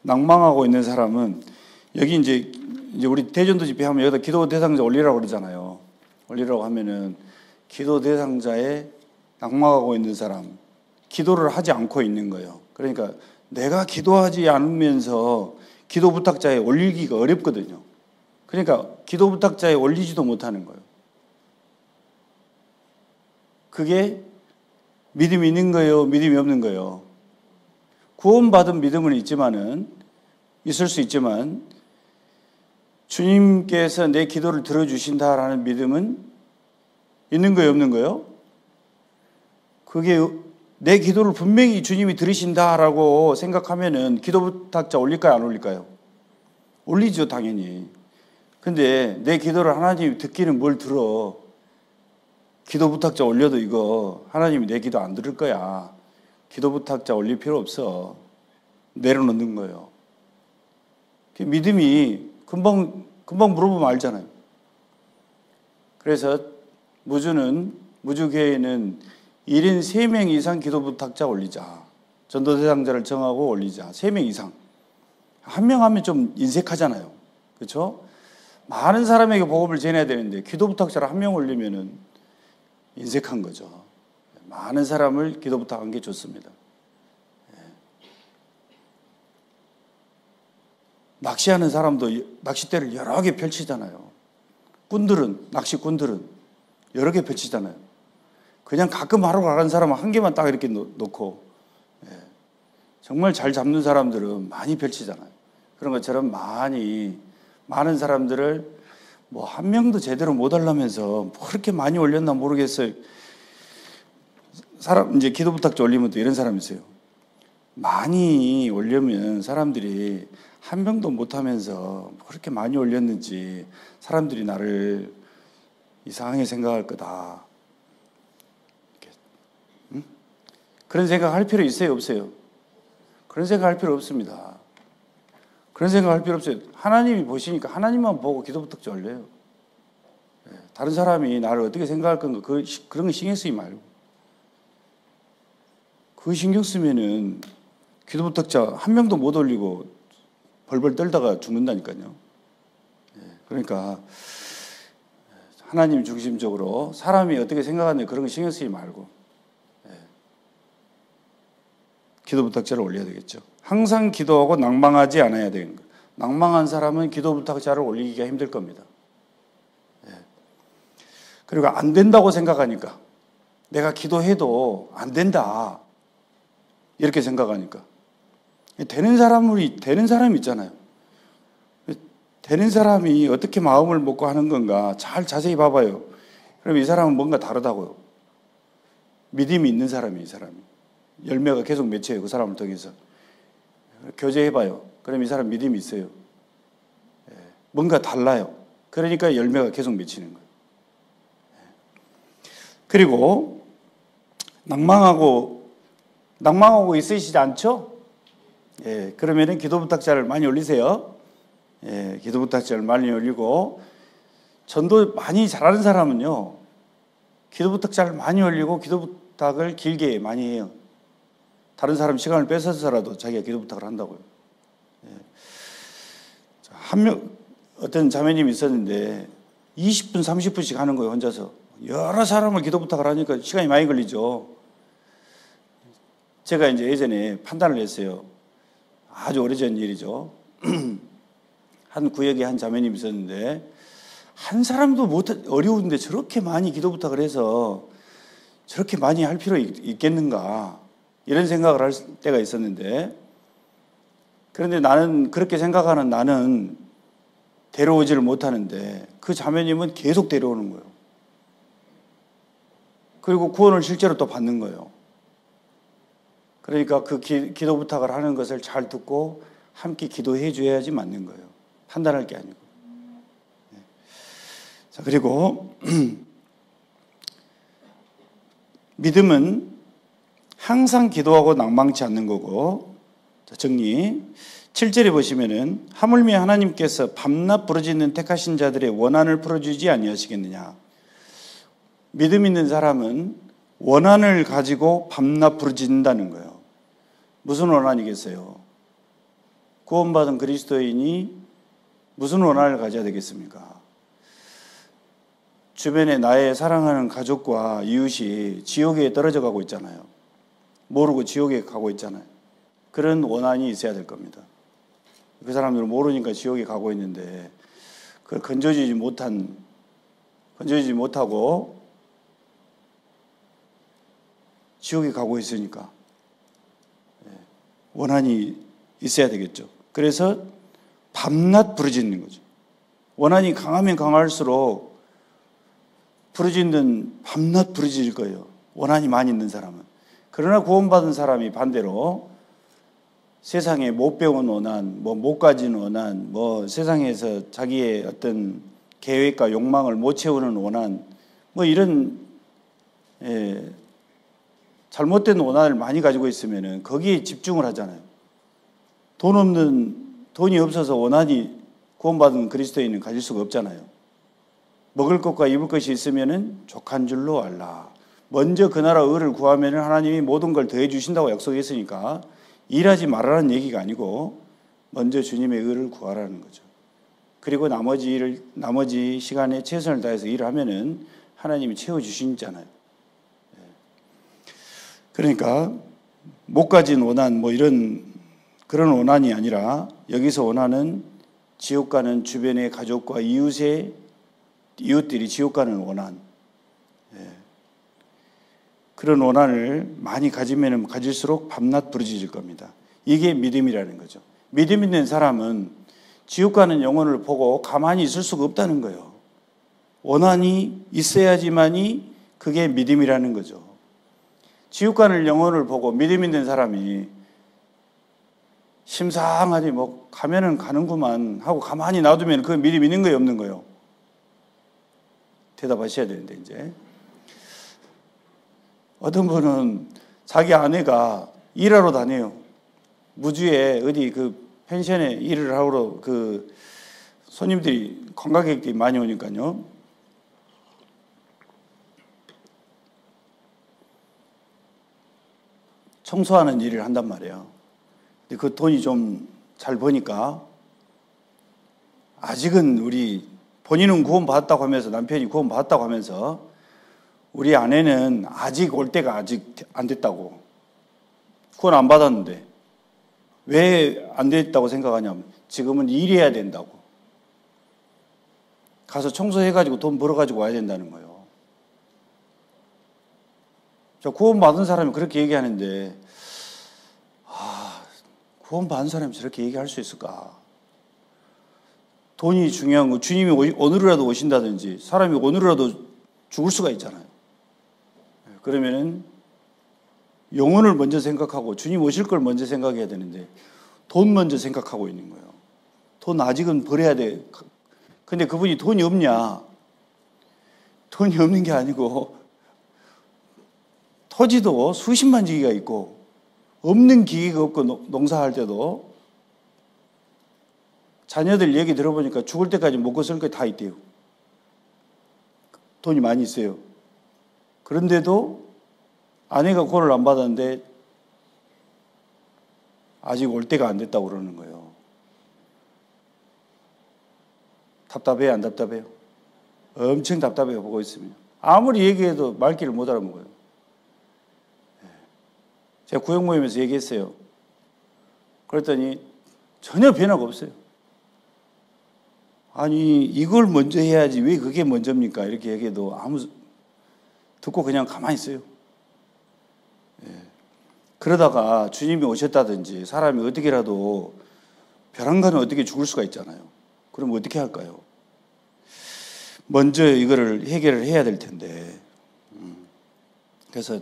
낭망하고 있는 사람은 여기 이제 우리 대전도 집회 하면 여기다 기도 대상자 올리라고 그러잖아요. 올리라고 하면은 기도 대상자에 낭망하고 있는 사람, 기도를 하지 않고 있는 거예요. 그러니까 내가 기도하지 않으면서 기도 부탁자에 올리기가 어렵거든요. 그러니까 기도 부탁자에 올리지도 못하는 거예요. 그게 믿음이 있는 거예요? 믿음이 없는 거예요? 구원받은 믿음은 있을 수 있지만 주님께서 내 기도를 들어주신다라는 믿음은 있는 거예요? 없는 거예요? 그게 내 기도를 분명히 주님이 들으신다라고 생각하면은 기도 부탁자 올릴까요? 안 올릴까요? 올리죠, 당연히. 근데 내 기도를 하나님이 듣기는 뭘 들어? 기도 부탁자 올려도 이거 하나님이 내 기도 안 들을 거야. 기도 부탁자 올릴 필요 없어. 내려놓는 거예요. 믿음이 금방 물어보면 알잖아요. 그래서 무주교회는 1인 3명 이상 기도 부탁자 올리자. 전도 대상자를 정하고 올리자. 3명 이상. 한 명 하면 좀 인색하잖아요. 그렇죠? 많은 사람에게 복음을 전해야 되는데 기도 부탁자를 한 명 올리면은 인색한 거죠. 많은 사람을 기도 부탁한 게 좋습니다. 낚시하는 사람도 낚싯대를 여러 개 펼치잖아요. 낚시꾼들은 여러 개 펼치잖아요. 그냥 가끔 하러 가는 사람은 한 개만 딱 이렇게 놓고, 정말 잘 잡는 사람들은 많이 펼치잖아요. 그런 것처럼 많은 사람들을 한 명도 제대로 못 하려면서 뭐 그렇게 많이 올렸나 모르겠어요. 이제 기도 부탁자 올리면 또 이런 사람이 있어요. 많이 올려면 사람들이 한 명도 못 하면서 그렇게 많이 올렸는지 사람들이 나를 이상하게 생각할 거다. 응? 그런 생각할 필요 있어요, 없어요? 그런 생각할 필요 없습니다. 그런 생각할 필요 없어요. 하나님이 보시니까 하나님만 보고 기도 부탁자 올려요. 다른 사람이 나를 어떻게 생각할 건가 그런 거 신경 쓰지 말고. 그거 신경 쓰면은 기도 부탁자 한 명도 못 올리고 벌벌 떨다가 죽는다니까요. 그러니까 하나님 중심적으로 사람이 어떻게 생각하는지 그런 거 신경 쓰지 말고 기도 부탁자를 올려야 되겠죠. 항상 기도하고 낭망하지 않아야 되는 거. 낭망한 사람은 기도 부탁자를 올리기가 힘들 겁니다. 그리고 안 된다고 생각하니까, 내가 기도해도 안 된다 이렇게 생각하니까, 되는 사람이 있잖아요. 되는 사람이 어떻게 마음을 먹고 하는 건가 잘 자세히 봐봐요. 그럼 이 사람은 뭔가 다르다고요. 믿음이 있는 사람이, 이 사람이 열매가 계속 맺혀요. 그 사람을 통해서 교제해봐요. 그럼 이 사람 믿음이 있어요. 뭔가 달라요. 그러니까 열매가 계속 맺히는 거예요. 그리고 낭망하고 있으시지 않죠? 그러면은 기도 부탁자를 많이 올리세요. 기도 부탁자를 많이 올리고, 전도 많이 잘하는 사람은요, 기도 부탁자를 많이 올리고 기도 부탁을 길게 많이 해요. 다른 사람 시간을 뺏어서라도 자기가 기도 부탁을 한다고요. 어떤 자매님이 있었는데 20분, 30분씩 하는 거예요, 혼자서. 여러 사람을 기도 부탁을 하니까 시간이 많이 걸리죠. 제가 이제 예전에 판단을 했어요. 아주 오래전 일이죠. 한 구역에 한 자매님이 있었는데, 한 사람도 어려운데 저렇게 많이 기도 부탁을 해서 저렇게 많이 할 필요 있겠는가, 이런 생각을 할 때가 있었는데, 그런데 그렇게 생각하는 나는 데려오지를 못하는데, 그 자매님은 계속 데려오는 거예요. 그리고 구원을 실제로 또 받는 거예요. 그러니까 그 기도 부탁을 하는 것을 잘 듣고 함께 기도해 줘야지 맞는 거예요. 판단할 게 아니고. 자, 그리고 믿음은 항상 기도하고 낭망치 않는 거고. 자, 정리. 7절에 보시면은, 하물며 하나님께서 밤낮 부르짖는 택하신 자들의 원한을 풀어주지 아니하시겠느냐. 믿음 있는 사람은 원한을 가지고 밤낮 부르짖는다는 거예요. 무슨 원한이겠어요? 구원받은 그리스도인이 무슨 원한을 가져야 되겠습니까? 주변에 나의 사랑하는 가족과 이웃이 지옥에 떨어져 가고 있잖아요. 모르고 지옥에 가고 있잖아요. 그런 원한이 있어야 될 겁니다. 그 사람들은 모르니까 지옥에 가고 있는데, 그걸 건져주지 못하고 지옥에 가고 있으니까 원한이 있어야 되겠죠. 그래서 밤낮 부르짖는 거죠. 원한이 강하면 강할수록 밤낮 부르짖을 거예요. 원한이 많이 있는 사람은. 그러나 구원받은 사람이 반대로 세상에 못 배운 원한, 못 가진 원한, 세상에서 자기의 어떤 계획과 욕망을 못 채우는 원한, 이런 잘못된 원한을 많이 가지고 있으면은 거기에 집중을 하잖아요. 돈이 없어서 원한이 구원받은 그리스도인은 가질 수가 없잖아요. 먹을 것과 입을 것이 있으면은 족한 줄로 알라. 먼저 그 나라 의를 구하면은 하나님이 모든 걸 더해 주신다고 약속했으니까 일하지 말라는 얘기가 아니고 먼저 주님의 의를 구하라는 거죠. 그리고 나머지 시간에 최선을 다해서 일을 하면은 하나님이 채워 주시잖아요. 그러니까 못 가진 원한 그런 원한이 아니라, 여기서 원한은 지옥 가는 주변의 가족과 이웃들이 지옥 가는 원한, 그런 원한을 많이 가지면 가질수록 밤낮 부르짖을 겁니다. 이게 믿음이라는 거죠. 믿음 있는 사람은 지옥 가는 영혼을 보고 가만히 있을 수가 없다는 거예요. 원한이 있어야지만이 그게 믿음이라는 거죠. 지옥 가는 영혼을 보고 믿음 있는 사람이 심상하니 가면은 가는구만 하고 가만히 놔두면 그 믿음 있는 거예요, 없는 거예요? 대답하셔야 되는데, 이제. 어떤 분은 자기 아내가 일하러 다녀요. 무주에 어디 펜션에 일을 하러 손님들이, 관광객들이 많이 오니까요. 청소하는 일을 한단 말이에요. 근데 그 돈이 좀 잘 버니까, 아직은 본인은 구원받았다고 하면서, 남편이 구원받았다고 하면서, 우리 아내는 아직 올 때가 아직 안 됐다고. 구원 안 받았는데. 왜 안 됐다고 생각하냐면 지금은 일해야 된다고. 가서 청소해가지고 돈 벌어가지고 와야 된다는 거예요. 저 구원받은 사람이 그렇게 얘기하는데 구원받은 사람이 저렇게 얘기할 수 있을까? 돈이 중요한 거, 주님이 오늘이라도 오신다든지 사람이 오늘이라도 죽을 수가 있잖아요. 그러면은 영혼을 먼저 생각하고 주님 오실 걸 먼저 생각해야 되는데 돈 먼저 생각하고 있는 거예요. 돈 아직은 벌어야 돼. 근데 그분이 돈이 없냐? 돈이 없는 게 아니고 토지도 수십만 지기가 있고 없는 기계가 없고 농사할 때도 자녀들 얘기 들어보니까 죽을 때까지 먹고 쓸 게 다 있대요. 돈이 많이 있어요. 그런데도 아내가 구원을 안 받았는데 아직 올 때가 안 됐다고 그러는 거예요. 답답해요, 안 답답해요? 엄청 답답해요, 보고 있으면. 아무리 얘기해도 말귀를 못 알아먹어요. 제가 구역 모임에서 얘기했어요. 그랬더니 전혀 변화가 없어요. 아니, 이걸 먼저 해야지 왜 그게 먼저입니까? 이렇게 얘기해도 듣고 그냥 가만히 있어요. 그러다가 주님이 오셨다든지 사람이 어떻게라도 벼랑간에 어떻게 죽을 수가 있잖아요. 그럼 어떻게 할까요? 먼저 이거를 해결을 해야 될 텐데. 그래서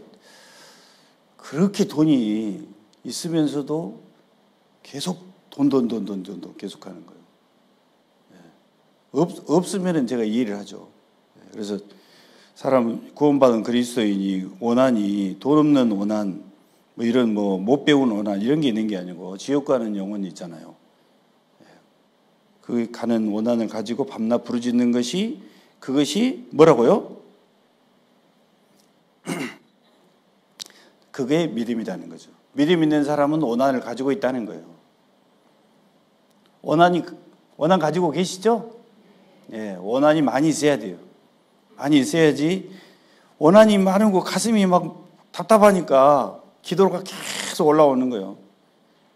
그렇게 돈이 있으면서도 계속 돈 계속 하는 거예요. 없으면은 제가 이해를 하죠. 그래서 사람 구원받은 그리스도인이 원한이 돈 없는 원한 뭐 이런 못 배운 원한 이런 게 있는 게 아니고 지옥 가는 영혼이 있잖아요. 그 가는 원한을 가지고 밤낮 부르짖는 것이 그것이 뭐라고요? 그게 믿음이라는 거죠. 믿음 있는 사람은 원한을 가지고 있다는 거예요. 원한 가지고 계시죠? 예, 원한이 많이 있어야 돼요. 많이 있어야지. 원한이 많은 거 가슴이 막 답답하니까 기도가 계속 올라오는 거예요.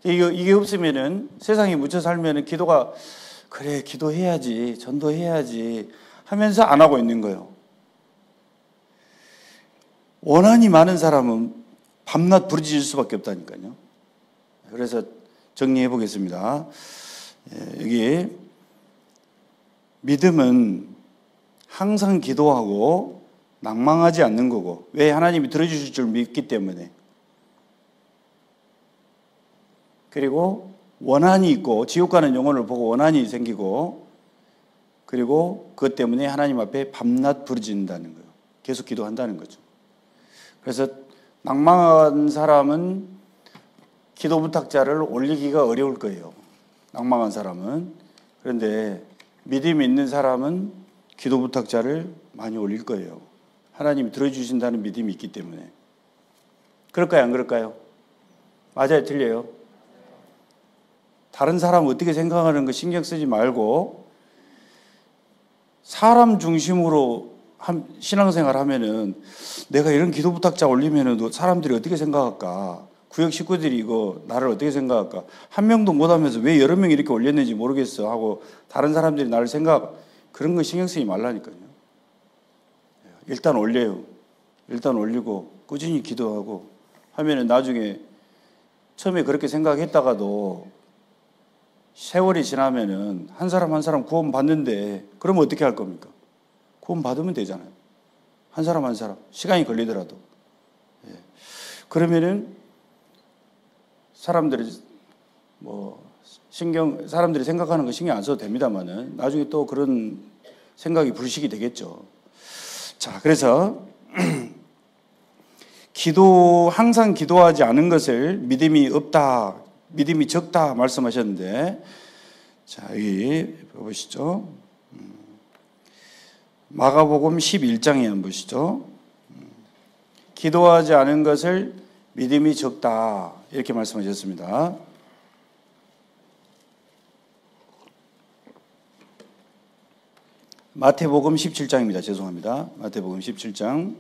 이게 없으면은 세상에 묻혀 살면은 기도가 그래 기도해야지 전도해야지 하면서 안 하고 있는 거예요. 원한이 많은 사람은 밤낮 부르짖을 수밖에 없다니까요. 그래서 정리해 보겠습니다. 여기 믿음은 항상 기도하고 낭망하지 않는 거고, 왜? 하나님이 들어주실 줄 믿기 때문에. 그리고 원한이 있고 지옥 가는 영혼을 보고 원한이 생기고, 그리고 그것 때문에 하나님 앞에 밤낮 부르짖는다는 거예요. 계속 기도한다는 거죠. 그래서 낭망한 사람은 기도 부탁자를 올리기가 어려울 거예요. 낭망한 사람은. 그런데 믿음이 있는 사람은 기도 부탁자를 많이 올릴 거예요. 하나님이 들어주신다는 믿음이 있기 때문에. 그럴까요? 안 그럴까요? 맞아요? 틀려요? 다른 사람 어떻게 생각하는 거 신경 쓰지 말고 사람 중심으로 신앙생활 하면은 내가 이런 기도 부탁자 올리면은 사람들이 어떻게 생각할까? 구역 식구들이 이거 나를 어떻게 생각할까? 한 명도 못 하면서 왜 여러 명이 이렇게 올렸는지 모르겠어 하고 다른 사람들이 나를 그런 거 신경 쓰지 말라니까요. 일단 올려요. 일단 올리고 꾸준히 기도하고 하면은 나중에 처음에 그렇게 생각했다가도 세월이 지나면은 한 사람 한 사람 구원 받는데 그러면 어떻게 할 겁니까? 구원 받으면 되잖아요. 한 사람 한 사람 시간이 걸리더라도. 그러면은 사람들이 사람들이 생각하는 거 신경 안 써도 됩니다만은 나중에 또 그런 생각이 불식이 되겠죠. 자, 그래서 항상 기도하지 않은 것을 믿음이 없다, 믿음이 적다 말씀하셨는데, 자, 여기 보시죠. 마가복음 11장에 한번 보시죠. 기도하지 않은 것을 믿음이 적다 이렇게 말씀하셨습니다. 마태복음 17장입니다. 죄송합니다. 마태복음 17장.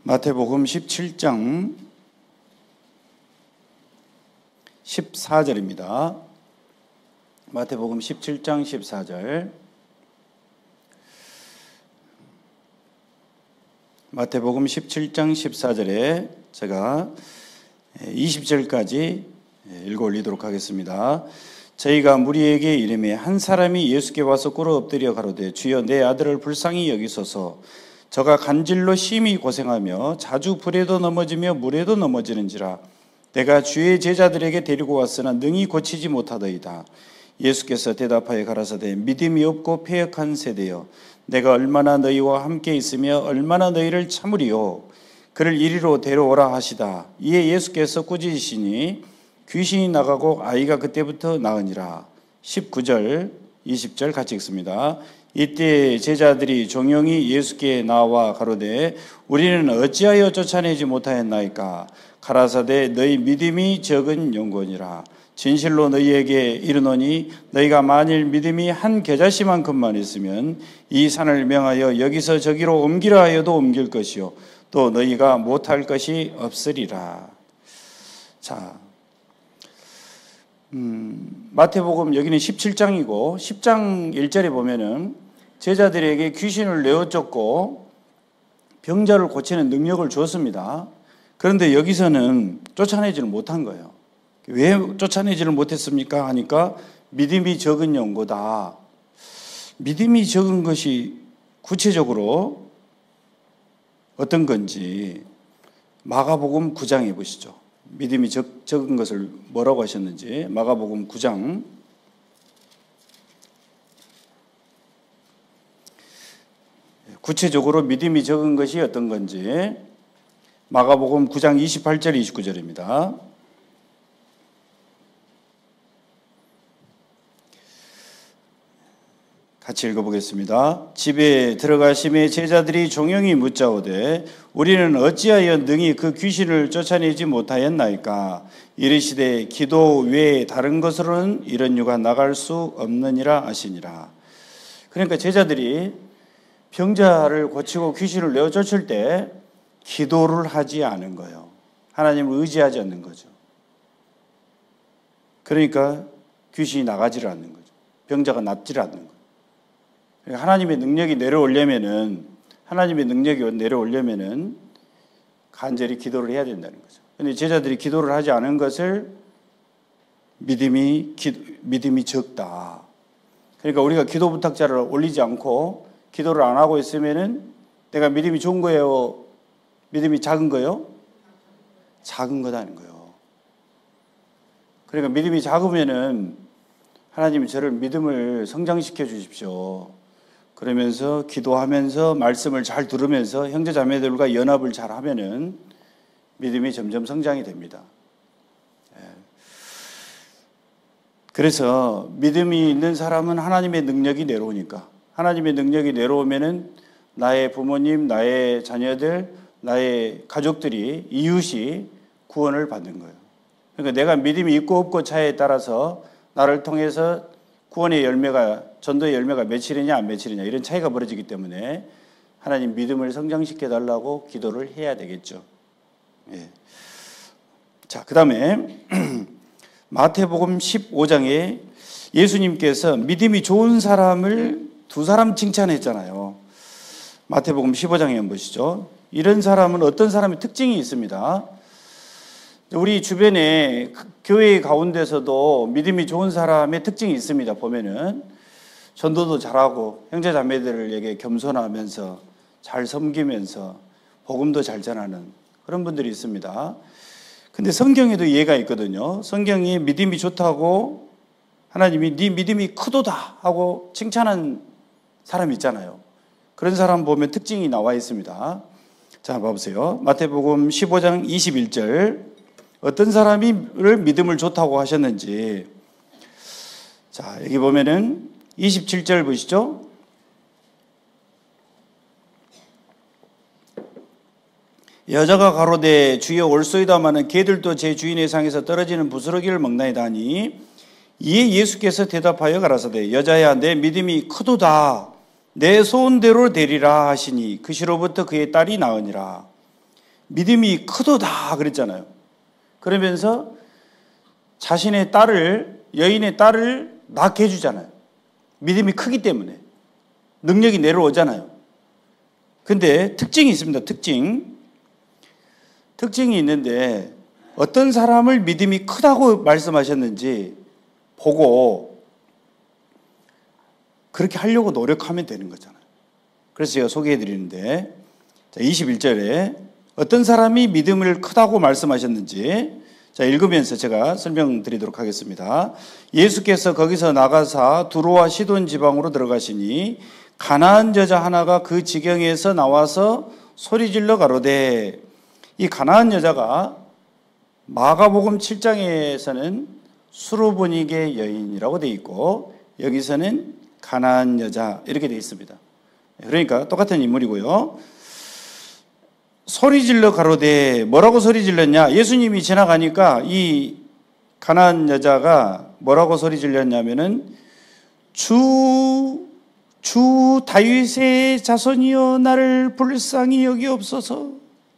마태복음 17장 14절입니다. 마태복음 17장 14절. 마태복음 17장 14절에 제가 20절까지 읽어 올리도록 하겠습니다. 저희가 무리에게 이르매 한 사람이 예수께 와서 꿇어 엎드려 가로되 주여 내 아들을 불쌍히 여기소서 저가 간질로 심히 고생하며 자주 불에도 넘어지며 물에도 넘어지는지라 내가 주의 제자들에게 데리고 왔으나 능히 고치지 못하더이다. 예수께서 대답하여 가라사대 믿음이 없고 패역한 세대여 내가 얼마나 너희와 함께 있으며 얼마나 너희를 참으리요. 그를 이리로 데려오라 하시다. 이에 예수께서 꾸짖으시니 귀신이 나가고 아이가 그때부터 나으니라. 19절 20절 같이 읽습니다. 이때 제자들이 종용이 예수께 나와 가로되 우리는 어찌하여 쫓아내지 못하였나이까. 가라사대 너희 믿음이 적은 영혼이라. 진실로 너희에게 이르노니 너희가 만일 믿음이 한 겨자씨만큼만 있으면 이 산을 명하여 여기서 저기로 옮기라 하여도 옮길 것이요 또 너희가 못할 것이 없으리라. 자, 마태복음 여기는 17장이고 10장 1절에 보면은 제자들에게 귀신을 내어 쫓고 병자를 고치는 능력을 주었습니다. 그런데 여기서는 쫓아내지를 못한 거예요. 왜 쫓아내지를 못했습니까? 하니까 믿음이 적은 영고다. 믿음이 적은 것이 구체적으로 어떤 건지 마가복음 9장에 보시죠. 믿음이 적은 것을 뭐라고 하셨는지 마가복음 9장 구체적으로 믿음이 적은 것이 어떤 건지 마가복음 9장 28절 29절입니다. 같이 읽어보겠습니다. 집에 들어가심에 제자들이 종용이 묻자오되 우리는 어찌하여 능히 그 귀신을 쫓아내지 못하였나이까. 이르시되 기도 외에 다른 것으로는 이런 유가 나갈 수 없느니라 하시니라. 그러니까 제자들이 병자를 고치고 귀신을 내어 쫓을 때 기도를 하지 않은 거예요. 하나님을 의지하지 않는 거죠. 그러니까 귀신이 나가지를 않는 거죠. 병자가 낫지를 않는 거예요. 하나님의 능력이 내려오려면은 간절히 기도를 해야 된다는 거죠. 그런데 제자들이 기도를 하지 않은 것을 믿음이 적다. 그러니까 우리가 기도 부탁자를 올리지 않고 기도를 안 하고 있으면은 내가 믿음이 좋은 거예요? 믿음이 작은 거예요? 작은 거다는 거예요. 그러니까 믿음이 작으면은 하나님이 저를 믿음을 성장시켜 주십시오. 그러면서 기도하면서 말씀을 잘 들으면서 형제자매들과 연합을 잘 하면은 믿음이 점점 성장이 됩니다. 그래서 믿음이 있는 사람은 하나님의 능력이 내려오니까 하나님의 능력이 내려오면은 나의 부모님, 나의 자녀들, 나의 가족들이 이웃이 구원을 받는 거예요. 그러니까 내가 믿음이 있고 없고 차에 따라서 나를 통해서 구원의 열매가 전도의 열매가 맺히느냐 안 맺히느냐 이런 차이가 벌어지기 때문에 하나님 믿음을 성장시켜 달라고 기도를 해야 되겠죠. 예. 자, 그다음에 마태복음 15장에 예수님께서 믿음이 좋은 사람을 두 사람 칭찬했잖아요. 마태복음 15장에 한번 보시죠. 이런 사람은 어떤 사람의 특징이 있습니다. 우리 주변에 교회 가운데서도 믿음이 좋은 사람의 특징이 있습니다. 보면은 전도도 잘하고 형제자매들에게 겸손하면서 잘 섬기면서 복음도 잘 전하는 그런 분들이 있습니다. 근데 성경에도 예가 있거든요. 성경이 믿음이 좋다고 하나님이 네 믿음이 크도다 하고 칭찬한 사람이 있잖아요. 그런 사람 보면 특징이 나와 있습니다. 자, 봐보세요. 마태복음 15장 21절 어떤 사람을 믿음을 좋다고 하셨는지. 자, 여기 보면은 27절 보시죠. 여자가 가로되 주여 올소이다마는 개들도 제 주인의 상에서 떨어지는 부스러기를 먹나이다 하니 이에 예수께서 대답하여 가라사대 여자야 내 믿음이 크도다 내 소원대로 되리라 하시니 그 시로부터 그의 딸이 나으니라. 믿음이 크도다 그랬잖아요. 그러면서 자신의 딸을, 여인의 딸을 낳게 해주잖아요. 믿음이 크기 때문에. 능력이 내려오잖아요. 근데 특징이 있습니다. 특징이 있는데 어떤 사람을 믿음이 크다고 말씀하셨는지 보고 그렇게 하려고 노력하면 되는 거잖아요. 그래서 제가 소개해 드리는데 21절에 어떤 사람이 믿음을 크다고 말씀하셨는지 읽으면서 제가 설명드리도록 하겠습니다. 예수께서 거기서 나가사 두로와 시돈 지방으로 들어가시니 가나안 여자 하나가 그 지경에서 나와서 소리질러 가로되, 이 가나안 여자가 마가복음 7장에서는 수르보니게 여인이라고 되어 있고 여기서는 가나안 여자 이렇게 되어 있습니다. 그러니까 똑같은 인물이고요. 소리질러 가로되, 뭐라고 소리질렀냐? 예수님이 지나가니까 이 가나안 여자가 뭐라고 소리질렀냐면은 주 다윗의 자손이여 나를 불쌍히 여기옵소서,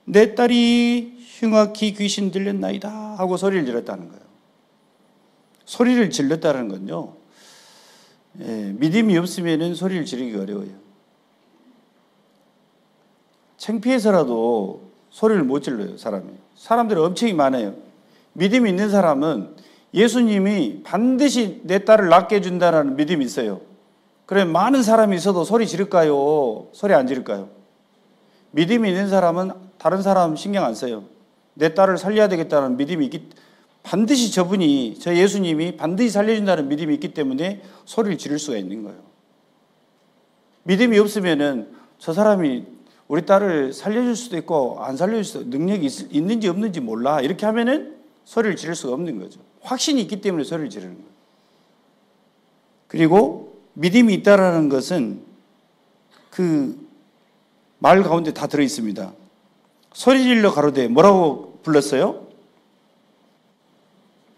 내 딸이 흉악히 귀신 들렸나이다 하고 소리를 질렀다는 거예요. 소리를 질렀다는 건요, 믿음이 없으면 소리를 지르기 어려워요. 창피해서라도 소리를 못 질러요, 사람이. 사람들이 엄청 많아요. 믿음이 있는 사람은 예수님이 반드시 내 딸을 낳게 해준다는 믿음이 있어요. 그래, 많은 사람이 있어도 소리 지를까요? 소리 안 지를까요? 믿음이 있는 사람은 다른 사람 신경 안 써요. 내 딸을 살려야 되겠다는 믿음이 있기, 반드시 저분이, 저 예수님이 반드시 살려준다는 믿음이 있기 때문에 소리를 지를 수가 있는 거예요. 믿음이 없으면은 저 사람이 우리 딸을 살려줄 수도 있고 안 살려줄 수도 있고 능력이 있는지 없는지 몰라, 이렇게 하면은 소리를 지를 수가 없는 거죠. 확신이 있기 때문에 소리를 지르는 거예요. 그리고 믿음이 있다라는 것은 그 말 가운데 다 들어 있습니다. 소리 질러 가로되, 뭐라고 불렀어요?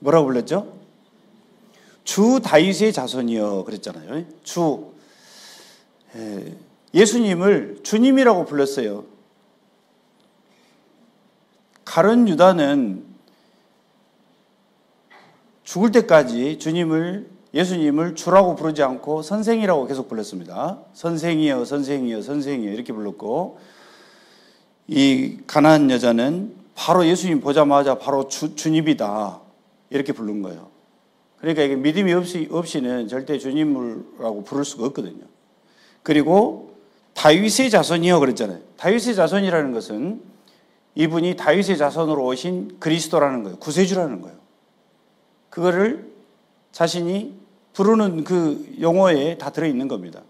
뭐라고 불렀죠? 주 다윗의 자손이여 그랬잖아요. 예수님을 주님이라고 불렀어요. 가룟 유다는 죽을 때까지 예수님을 주라고 부르지 않고 선생이라고 계속 불렀습니다. 선생이여, 선생이여, 선생이여 이렇게 불렀고, 이 가나안 여자는 바로 예수님 보자마자 바로 주님이다 이렇게 부른 거예요. 그러니까 이게 믿음이 없이는 절대 주님이라고 부를 수가 없거든요. 그리고 다윗의 자손이요 그랬잖아요. 다윗의 자손이라는 것은 이분이 다윗의 자손으로 오신 그리스도라는 거예요. 구세주라는 거예요. 그거를 자신이 부르는 그 용어에 다 들어있는 겁니다.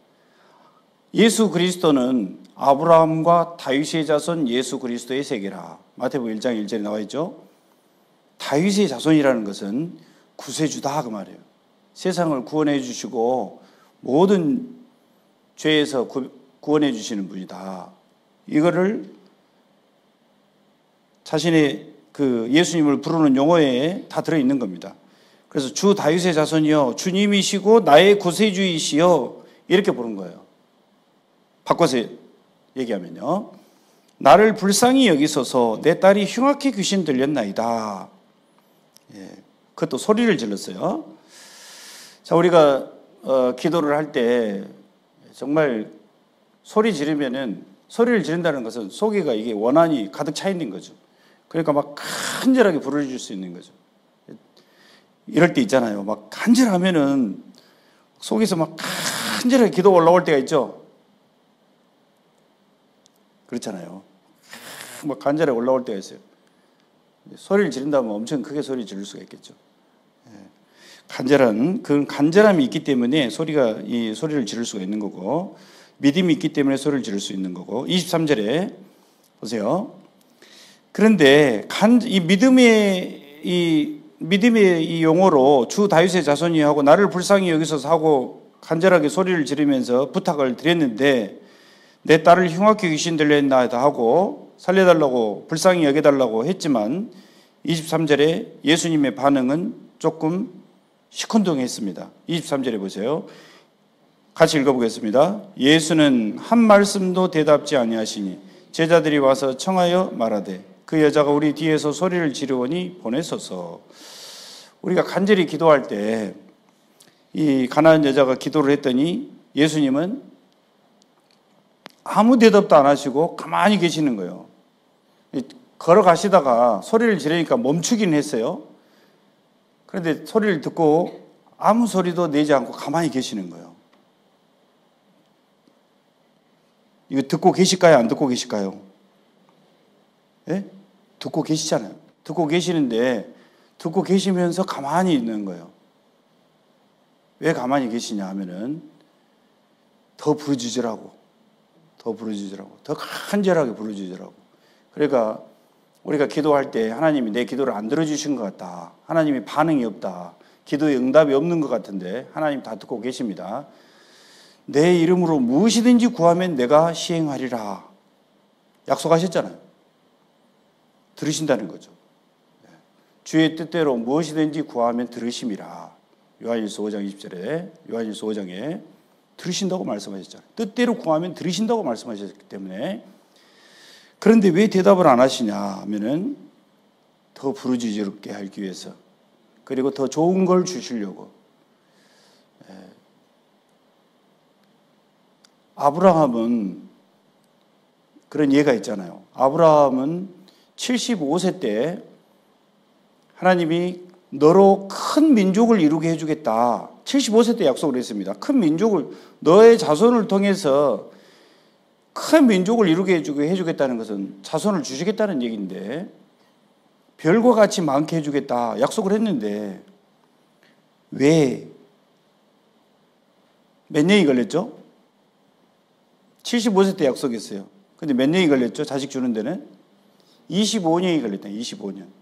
예수 그리스도는 아브라함과 다윗의 자손 예수 그리스도의 세계라. 마태복음 1장 1절에 나와 있죠. 다윗의 자손이라는 것은 구세주다 그 말이에요. 세상을 구원해 주시고 모든 죄에서 구원해 주시는 분이다. 이거를 자신의 그 예수님을 부르는 용어에 다 들어있는 겁니다. 그래서 주 다윗의 자손이여 주님이시고 나의 구세주이시여 이렇게 부른 거예요. 바꿔서 얘기하면요, 나를 불쌍히 여기소서, 내 딸이 흉악히 귀신 들렸나이다. 그것도 소리를 질렀어요. 자, 우리가 기도를 할 때 정말 소리를 지른다는 것은 속에가 이게 원한이 가득 차 있는 거죠. 그러니까 막 간절하게 부르짖을 수 있는 거죠. 이럴 때 있잖아요. 막 간절하면은 속에서 막 간절하게 기도 올라올 때가 있죠. 그렇잖아요. 막 간절하게 올라올 때가 있어요. 소리를 지른다면 엄청 크게 소리 지를 수가 있겠죠. 그 간절함이 있기 때문에 이 소리를 지를 수가 있는 거고, 믿음이 있기 때문에 소리를 지를 수 있는 거고. 23절에 보세요. 그런데 이 믿음의 이 용어로 주 다윗의 자손이 하고 나를 불쌍히 여기소서 하고 간절하게 소리를 지르면서 부탁을 드렸는데, 내 딸을 흉악히 귀신 들렸나이다 하고 살려달라고 불쌍히 여겨달라고 했지만 23절에 예수님의 반응은 조금 시큰둥했습니다. 23절에 보세요. 같이 읽어보겠습니다. 예수는 한 말씀도 대답지 아니하시니 제자들이 와서 청하여 말하되, 그 여자가 우리 뒤에서 소리를 지르오니 보내소서. 우리가 간절히 기도할 때 이 가난한 여자가 기도를 했더니 예수님은 아무 대답도 안 하시고 가만히 계시는 거예요. 걸어가시다가 소리를 지르니까 멈추긴 했어요. 그런데 소리를 듣고 아무 소리도 내지 않고 가만히 계시는 거예요. 이거 듣고 계실까요? 안 듣고 계실까요? 예? 듣고 계시잖아요. 듣고 계시는데 듣고 계시면서 가만히 있는 거예요. 왜 가만히 계시냐 하면은 더 부르짖으라고, 더 간절하게 부르짖으라고. 그러니까 우리가 기도할 때 하나님이 내 기도를 안 들어주신 것 같다, 하나님이 반응이 없다, 기도에 응답이 없는 것 같은데 하나님 다 듣고 계십니다. 내 이름으로 무엇이든지 구하면 내가 시행하리라 약속하셨잖아요. 들으신다는 거죠. 주의 뜻대로 무엇이든지 구하면 들으심이라. 요한일서 5장 20절에, 요한일서 5장에 들으신다고 말씀하셨잖아요. 뜻대로 구하면 들으신다고 말씀하셨기 때문에. 그런데 왜 대답을 안 하시냐 하면은 더 부르짖게 하기 위해서, 그리고 더 좋은 걸 주시려고. 아브라함은 그런 예가 있잖아요. 아브라함은 75세 때 하나님이 너로 큰 민족을 이루게 해주겠다. 75세 때 약속을 했습니다. 큰 민족을, 너의 자손을 통해서 큰 민족을 이루게 해주겠다는 것은 자손을 주시겠다는 얘기인데, 별과 같이 많게 해주겠다 약속을 했는데 왜 몇 년이 걸렸죠? 75세 때 약속했어요. 근데 몇 년이 걸렸죠? 자식 주는 데는 25년이 걸렸다. 25년.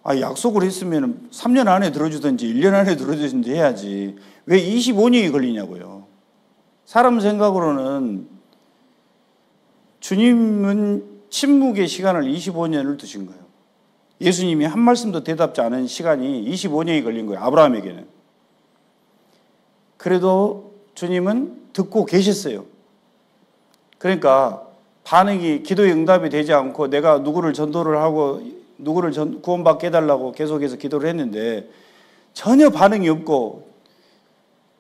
약속을 했으면 3년 안에 들어주든지 1년 안에 들어주든지 해야지 왜 25년이 걸리냐고요. 사람 생각으로는 주님은 침묵의 시간을 25년을 두신 거예요. 예수님이 한 말씀도 대답지 않은 시간이 25년이 걸린 거예요. 아브라함에게는. 그래도 주님은 듣고 계셨어요. 그러니까 반응이, 기도의 응답이 되지 않고 내가 누구를 전도를 하고 누구를 구원받게 해달라고 계속해서 기도를 했는데 전혀 반응이 없고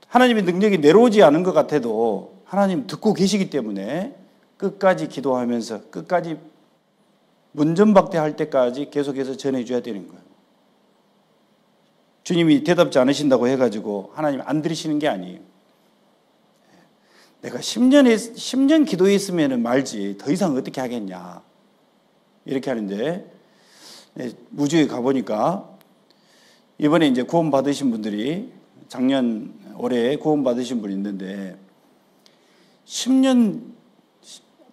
하나님의 능력이 내려오지 않은 것 같아도 하나님 듣고 계시기 때문에 끝까지 기도하면서 끝까지 문전박대할 때까지 계속해서 전해줘야 되는 거예요. 주님이 대답지 않으신다고 해가지고 하나님 안 들으시는 게 아니에요. 내가 10년 기도했으면 말지 더 이상 어떻게 하겠냐 이렇게 하는데, 무주에 가보니까 이번에 이제 구원 받으신 분들이 작년 올해 구원 받으신 분이 있는데 10년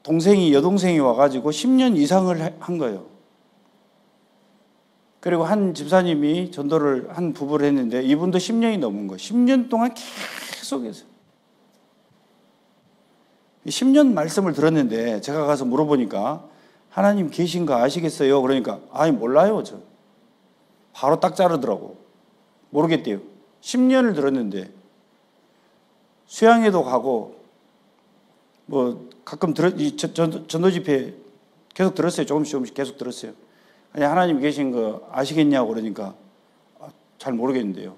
여동생이 와가지고 10년 이상을 한 거예요. 그리고 한 집사님이 전도를 한 부부를 했는데 이분도 10년이 넘은 거예요. 10년 동안 계속해서 10년 말씀을 들었는데 제가 가서 물어보니까 하나님 계신 거 아시겠어요? 그러니까 몰라요. 저 바로 딱 자르더라고. 모르겠대요. 10년을 들었는데 수양회도 가고 뭐 가끔 전도 집회 계속 들었어요. 조금씩 계속 들었어요. 아니, 하나님 계신 거 아시겠냐고 그러니까 잘 모르겠는데요.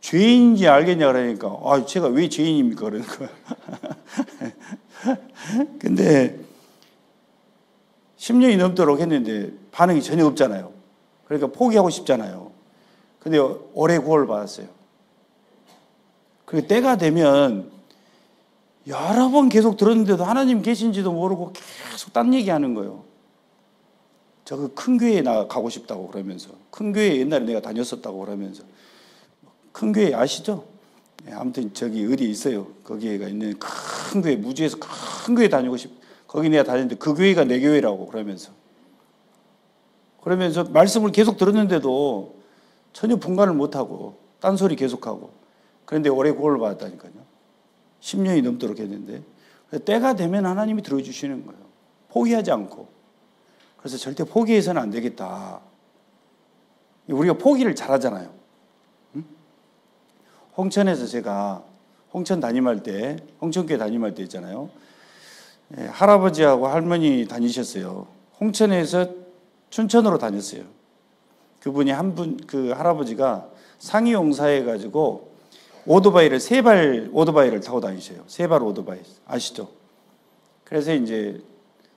죄인인지 알겠냐 그러니까 제가 왜 죄인입니까? 그러는 거예요. 근데 10년이 넘도록 했는데 반응이 전혀 없잖아요. 그러니까 포기하고 싶잖아요. 근데 올해 구원을 받았어요. 그리고 때가 되면 여러 번 계속 들었는데도 하나님 계신지도 모르고 계속 딴 얘기하는 거예요. 저 큰 교회에 가고 싶다고 그러면서, 큰 교회에 옛날에 내가 다녔었다고 그러면서. 큰 교회 아시죠? 아무튼 저기 어디에 있어요. 거기가 있는 큰 교회, 무주에서 큰 교회 다니고 거기 내가 다녔는데 그 교회가 내 교회라고 그러면서 말씀을 계속 들었는데도 전혀 분간을 못하고 딴소리 계속하고. 그런데 올해 구원을 받았다니까요. 10년이 넘도록 했는데 때가 되면 하나님이 들어주시는 거예요. 포기하지 않고. 그래서 절대 포기해서는 안 되겠다. 우리가 포기를 잘하잖아요. 홍천에서 제가 홍천교회 담임할 때 있잖아요. 할아버지하고 할머니 다니셨어요. 홍천에서 춘천으로 다녔어요. 그분이 그 할아버지가 상이용사해 가지고 오토바이를 세 발 오토바이를 타고 다니셔요. 세 발 오토바이 아시죠? 그래서 이제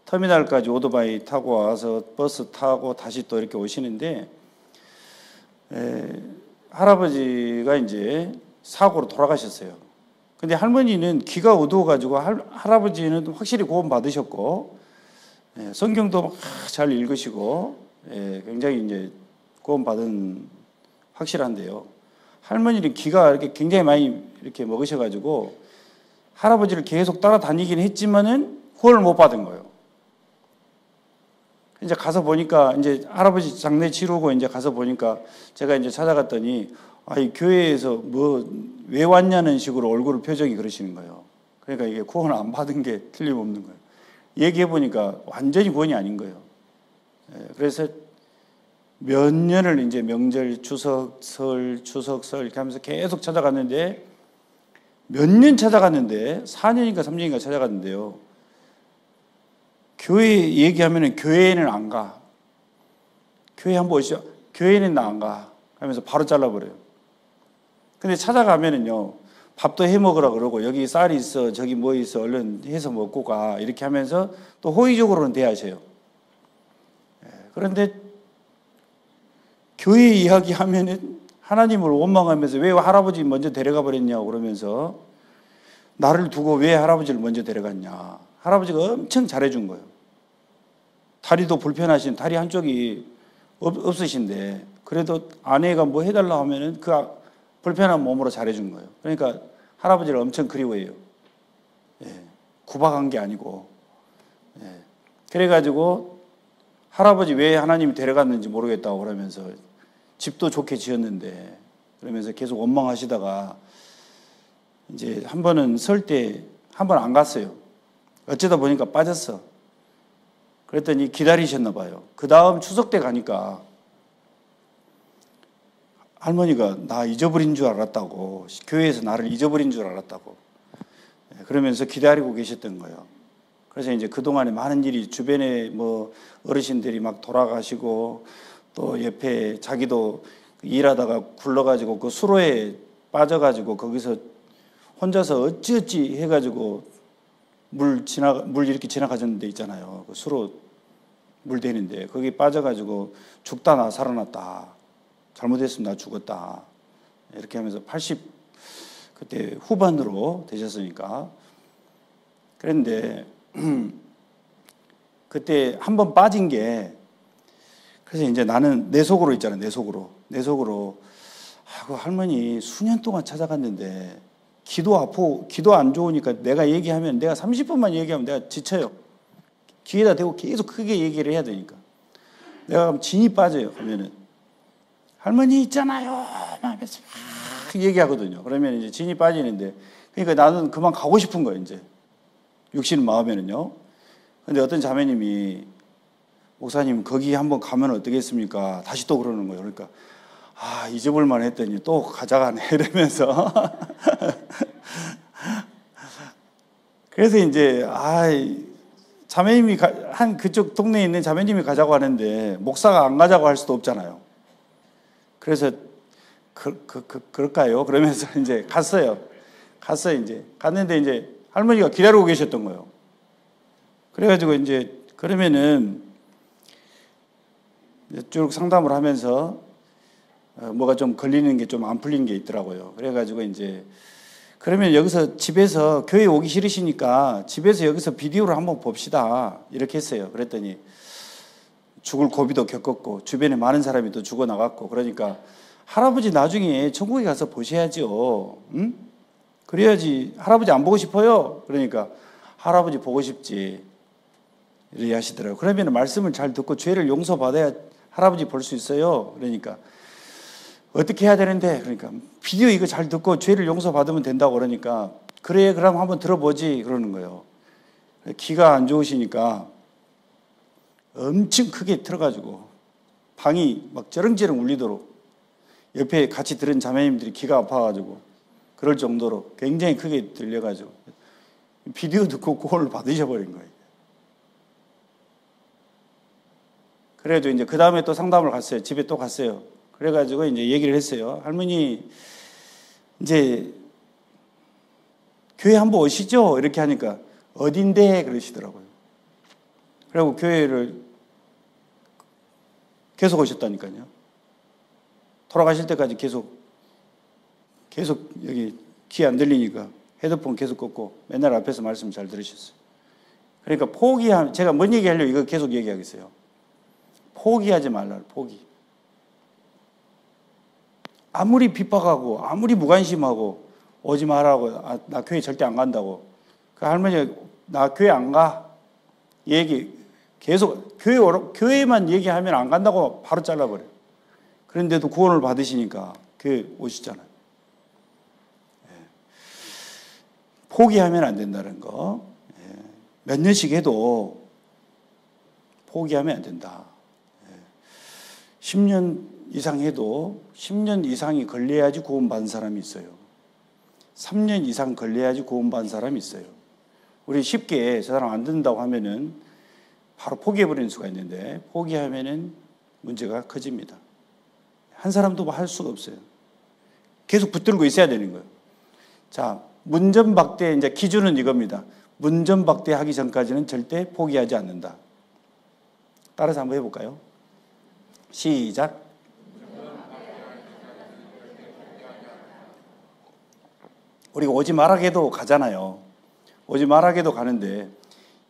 터미널까지 오토바이 타고 와서 버스 타고 다시 또 이렇게 오시는데 할아버지가 이제 사고로 돌아가셨어요. 근데 할머니는 귀가 어두워가지고 할아버지는 확실히 구원 받으셨고 성경도 잘 읽으시고 굉장히 이제 구원 받은 확실한데요. 할머니는 귀가 이렇게 굉장히 많이 이렇게 먹으셔가지고 할아버지를 계속 따라다니긴 했지만은 구원을 못 받은 거예요. 이제 가서 보니까 이제 할아버지 장례 치르고 이제 가서 보니까 제가 이제 찾아갔더니 이 교회에서 왜 왔냐는 식으로 얼굴 표정이 그러시는 거예요. 그러니까 이게 구원을 안 받은 게 틀림없는 거예요. 얘기해 보니까 완전히 구원이 아닌 거예요. 그래서 몇 년을 이제 명절, 추석, 설 이렇게 하면서 계속 찾아갔는데 몇 년 찾아갔는데 4년인가 3년인가 찾아갔는데요. 교회 얘기하면은 교회에는 안 가. 교회 한번 오시죠. 교회는 나 안 가. 하면서 바로 잘라버려요. 근데 찾아가면은요, 밥도 해 먹으라 그러고, 여기 쌀이 있어, 저기 뭐 있어, 얼른 해서 먹고 가. 이렇게 하면서 또 호의적으로는 대하셔요. 그런데 교회 이야기 하면은 하나님을 원망하면서 왜 할아버지 먼저 데려가 버렸냐고 그러면서 나를 두고 왜 할아버지를 먼저 데려갔냐. 할아버지가 엄청 잘해준 거예요. 다리도 불편하신, 다리 한쪽이 없으신데, 그래도 아내가 뭐 해달라 하면은 그 불편한 몸으로 잘해준 거예요. 그러니까 할아버지를 엄청 그리워해요. 구박한 게 아니고. 그래가지고 할아버지 왜 하나님이 데려갔는지 모르겠다고 그러면서 집도 좋게 지었는데, 그러면서 계속 원망하시다가 이제 한 번은 설 때 한 번 안 갔어요. 어쩌다 보니까 빠졌어. 그랬더니 기다리셨나 봐요. 그 다음 추석 때 가니까 할머니가 나 잊어버린 줄 알았다고, 교회에서 나를 잊어버린 줄 알았다고 그러면서 기다리고 계셨던 거예요. 그래서 이제 그동안에 많은 일이 주변에 뭐 어르신들이 막 돌아가시고 또 옆에 자기도 일하다가 굴러가지고 그 수로에 빠져가지고 거기서 혼자서 어찌어찌 해가지고 물 이렇게 지나가는 데 있잖아요. 그 수로 물 대는데 거기 빠져가지고 죽다 나 살아났다. 잘못했으면 나 죽었다. 이렇게 하면서 80 그때 후반으로 되셨으니까. 그런데 그때 한번 빠진 게, 그래서 이제 나는 내 속으로 있잖아요. 내 속으로 그 할머니 수년 동안 찾아갔는데 기도 안 좋으니까 내가 얘기하면, 내가 30분만 얘기하면 내가 지쳐요. 귀에다 대고 계속 크게 얘기를 해야 되니까. 내가 그럼 진이 빠져요. 하면은 할머니 있잖아요 하면서 막 얘기하거든요. 그러면 이제 진이 빠지는데, 그러니까 나는 그만 가고 싶은 거예요. 이제 육신 마음에는요. 근데 어떤 자매님이 목사님 거기 한번 가면 어떻겠습니까? 다시 또 그러는 거예요. 그러니까 잊어볼만 했더니 또 가자가네 이러면서 그래서 이제 자매님이 한 그쪽 동네에 있는 자매님이 가자고 하는데 목사가 안 가자고 할 수도 없잖아요. 그래서 그럴까요? 그러면서 이제 갔어요. 이제 갔는데 이제 할머니가 기다리고 계셨던 거예요. 그래가지고 이제 그러면은 쭉 상담을 하면서 뭐가 좀 걸리는 게 좀 안 풀린 게 있더라고요. 그래가지고 이제 그러면 여기서 집에서 교회 오기 싫으시니까 집에서 여기서 비디오를 한번 봅시다. 이렇게 했어요. 그랬더니 죽을 고비도 겪었고 주변에 많은 사람이 또 죽어나갔고, 그러니까 할아버지 나중에 천국에 가서 보셔야죠. 응? 그래야지. 할아버지 안 보고 싶어요? 그러니까 할아버지 보고 싶지. 이렇게 하시더라고요. 그러면 말씀을 잘 듣고 죄를 용서받아야 할아버지 볼 수 있어요. 그러니까 어떻게 해야 되는데, 그러니까 비디오 이거 잘 듣고 죄를 용서받으면 된다고 그러니까, 그래 그럼 한번 들어보지 그러는 거예요. 귀가 안 좋으시니까 엄청 크게 틀어가지고 방이 막 저렁저렁 울리도록, 옆에 같이 들은 자매님들이 귀가 아파가지고 그럴 정도로 굉장히 크게 들려가지고 비디오 듣고 구원을 받으셔버린 거예요. 그래도 이제 그 다음에 또 상담을 갔어요. 집에 또 갔어요. 그래가지고 이제 얘기를 했어요. 할머니, 이제 교회 한번 오시죠? 이렇게 하니까 어딘데? 그러시더라고요. 그리고 교회를 계속 오셨다니까요. 돌아가실 때까지 계속 여기 귀 안 들리니까 헤드폰 계속 꽂고 맨날 앞에서 말씀 잘 들으셨어요. 그러니까 제가 뭔 얘기하려고 이거 계속 얘기하겠어요. 포기하지 말라고, 포기. 아무리 핍박하고, 아무리 무관심하고, 오지 말라고, 나 교회 절대 안 간다고. 그 할머니가, 나 교회 안 가. 계속, 교회만 얘기하면 안 간다고 바로 잘라버려요. 그런데도 구원을 받으시니까 교회 오시잖아요. 포기하면 안 된다는 거. 몇 년씩 해도 포기하면 안 된다. 10년 이상 해도 10년 이상이 걸려야지 구원받은 사람이 있어요. 3년 이상 걸려야지 구원받은 사람이 있어요. 우리 쉽게 저 사람 안 듣는다고 하면은 바로 포기해버리는 수가 있는데 포기하면은 문제가 커집니다. 한 사람도 할 수가 없어요. 계속 붙들고 있어야 되는 거예요. 자, 문전박대 이제 기준은 이겁니다. 문전박대 하기 전까지는 절대 포기하지 않는다. 따라서 한번 해볼까요? 시작. 우리가 오지 말아게도 가잖아요. 오지 말아게도 가는데